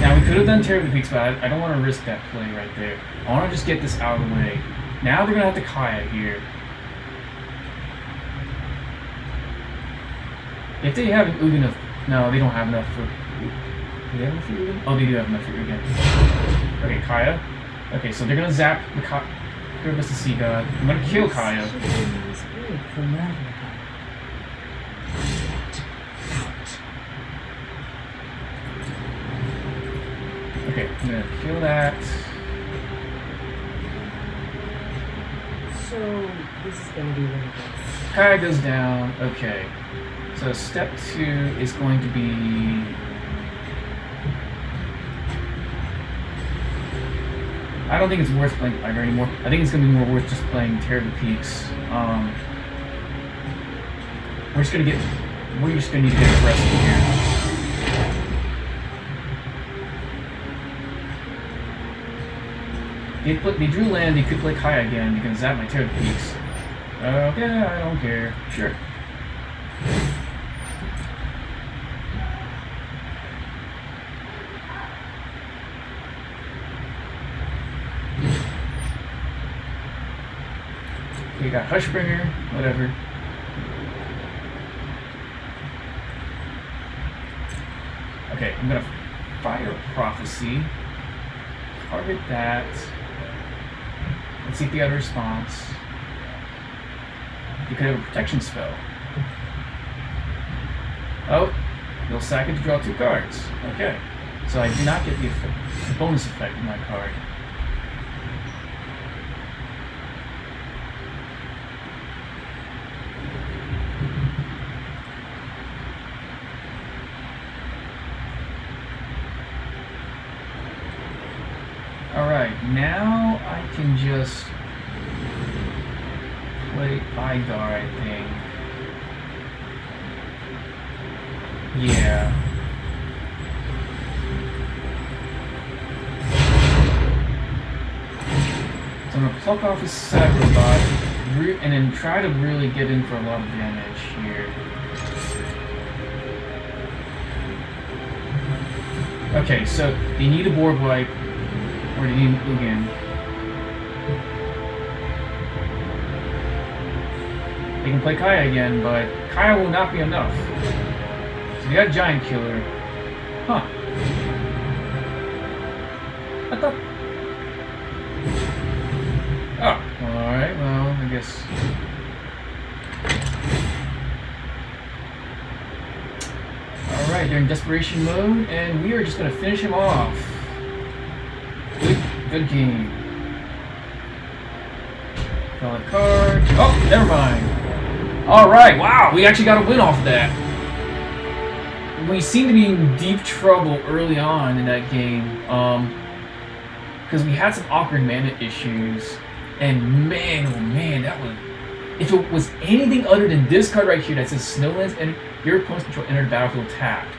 Now we could have done Tear of the Peaks, but I don't want to risk that play right there. I want to just get this out of the way. Now they're going to have to Kaya here. If they have an Ugin, no, they don't have enough for... Do they have enough for Ugin? Oh, they do have enough for Ugin. Okay, Kaya. Okay, so they're going to zap the Goodness the Sea God. I'm going to kill Kaya. Okay, I'm gonna kill that. So this is gonna be one of those. Kaya goes down. Okay. So step 2 is going to be... I don't think it's worth playing Aegar anymore. I think it's gonna be more worth just playing Tear of the Peaks. We're just gonna need to get aggressive here. They drew land, they could play Kaya again, you can zap my Tear of the Peaks. Okay, I don't care. Sure. Okay, got Hushbringer, whatever. Okay, I'm gonna Fire Prophecy. Target that. see if they got a response. You could have a protection spell. Oh, you'll sack it to draw 2 cards. Okay. So I do not get the bonus effect of my card. Alright, now I can just play Aegar, I think. Yeah. So I'm going to pluck off his Sagrabot and then try to really get in for a lot of damage here. Okay, so you need a board wipe, or do you need an Ugin? They can play Kaya again, but Kaya will not be enough. So you got Giant Killer. Huh. I thought... Oh, alright, well, I guess... Alright, they're in desperation mode, and we are just gonna finish him off. Good game. Draw a card. Oh, never mind. Alright, wow, we actually got a win off of that. We seemed to be in deep trouble early on in that game, because we had some awkward mana issues, and man, oh man, that was... If it was anything other than this card right here that says Snowlands and your opponent's control entered the battlefield tapped,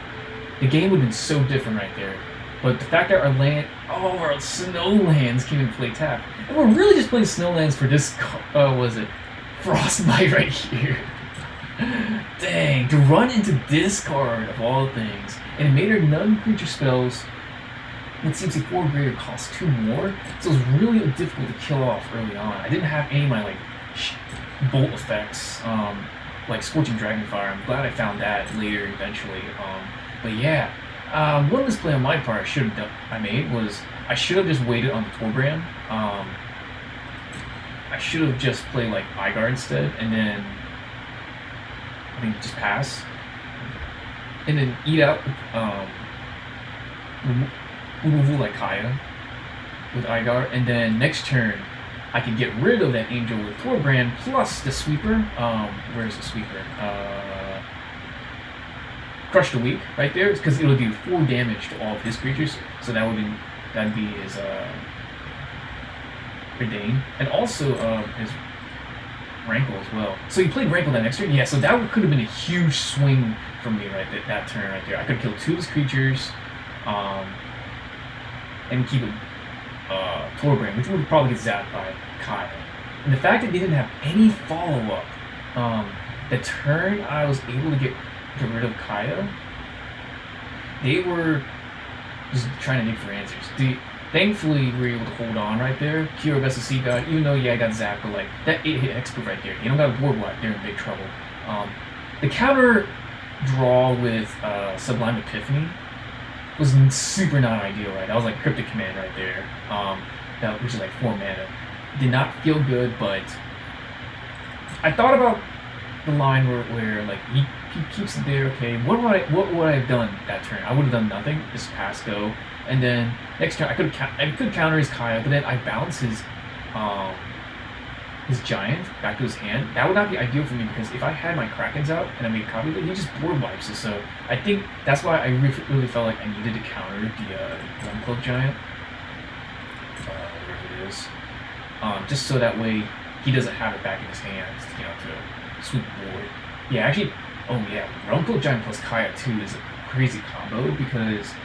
the game would have been so different right there. But the fact that our Snowlands came into play tapped, and we're really just playing Snowlands for this, was it Frostbite right here. Dang, to run into this card of all things, and it made our non-creature spells, what seems like 4 greater, cost 2 more, so it was really difficult to kill off early on. I didn't have any of my bolt effects, like Scorching Dragonfire. I'm glad I found that later eventually. But yeah, one misplay on my part I should have done. I should have just waited on the Torbran. I should have just played like Aegar instead, and then I think just pass, and then eat out removal like Kaya with Aegar, and then next turn I can get rid of that Angel with Torbran plus the Sweeper. Where's the Sweeper? Crush the Weak right there, because it'll do 4 damage to all of his creatures. So that'd be his Redane, and also his Rankle as well. So he played Rankle that next turn. Yeah, so that could have been a huge swing for me right that turn right there. I could have killed 2 of his creatures, and keep it. Torbran, which would probably get zapped by Kaya. And the fact that they didn't have any follow-up, the turn I was able to get rid of Kaya, they were just trying to dig for answers. Thankfully, we were able to hold on right there. Kiro Best of Sea God, even though, yeah, I got zapped, but like, that 8-hit expert right there, you don't got a board wipe, they're in big trouble. The counter draw with Sublime Epiphany was super not ideal, right? That was like Cryptic Command right there, which is like 4 mana. Did not feel good, but I thought about the line where like he keeps it there. Okay, what would I have done that turn? I would have done nothing. Just pass go, and then next turn I could counter his Kaya, but then I bounce his Giant back to his hand. That would not be ideal for me, because if I had my Krakens out and I made a copy of it, he just board wipes it. So I think that's why I really felt like I needed to counter the Gunpowder Giant, whatever it is, just so that way he doesn't have it back in his hands, to sweep the board. Yeah, actually, oh yeah, Gunpowder Giant plus Kaya 2 is a crazy combo, because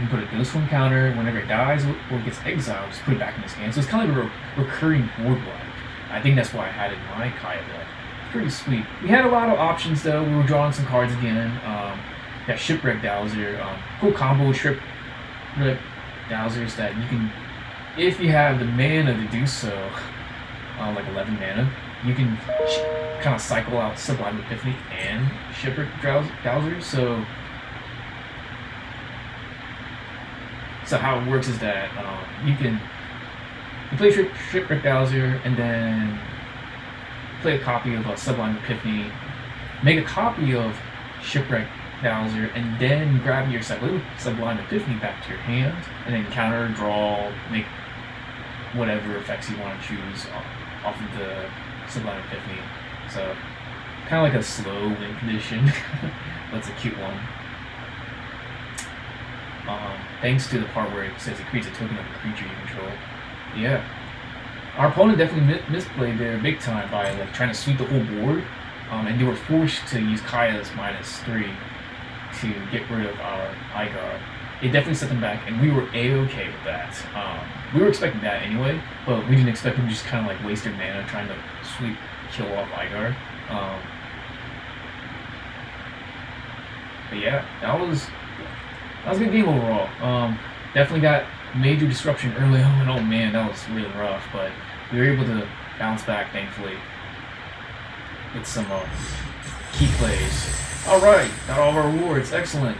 you can put a Ghost Form counter whenever it dies or gets exiled, just put it back in his hand. So it's kind of like a recurring board wipe. I think that's why I had it in my Kaya deck. Pretty sweet. We had a lot of options though. We were drawing some cards again. Got Shipwreck Dowser. Cool combo with Shipwreck Dowsers that you can, if you have the mana to do so, like 11 mana, you can kind of cycle out Sublime Epiphany and Shipwreck Dowser. So how it works is that you can You play Shipwreck Bowser, and then play a copy of Sublime Epiphany. Make a copy of Shipwreck Bowser, and then grab your Sublime Epiphany back to your hand, and then counter, draw, make whatever effects you want to choose off of the Sublime Epiphany. So, kind of like a slow win condition. That's a cute one. Thanks to the part where it says it creates a token of a creature you control. Yeah. Our opponent definitely misplayed there big time by like trying to sweep the whole board, and they were forced to use Kaya's -3 to get rid of our Aegar. It definitely set them back, and we were A-okay with that. We were expecting that anyway, but we didn't expect them to just kind of like waste their mana trying to kill off Aegar. But yeah, that was a good game overall. Definitely got major disruption early on. Oh man, that was really rough, but we were able to bounce back, thankfully, with some key plays. Alright, got all of our rewards. Excellent.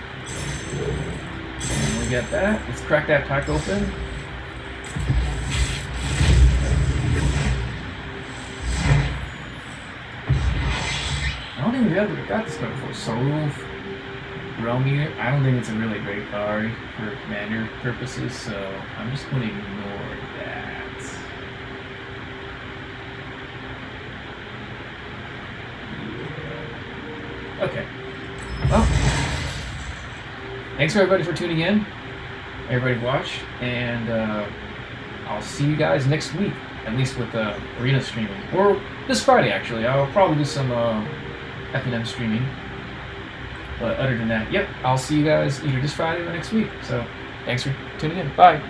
And we got that. Let's crack that pack open. I don't think we ever got this card before. Soul Realm Eater. I don't think it's a really great card for commander purposes, so I'm just going to ignore that. Okay. Well, thanks everybody for tuning in. Everybody watched, and I'll see you guys next week, at least with Arena streaming. Or this Friday, actually. I'll probably do some F&M streaming. But other than that, yep, I'll see you guys either this Friday or next week. So, thanks for tuning in. Bye.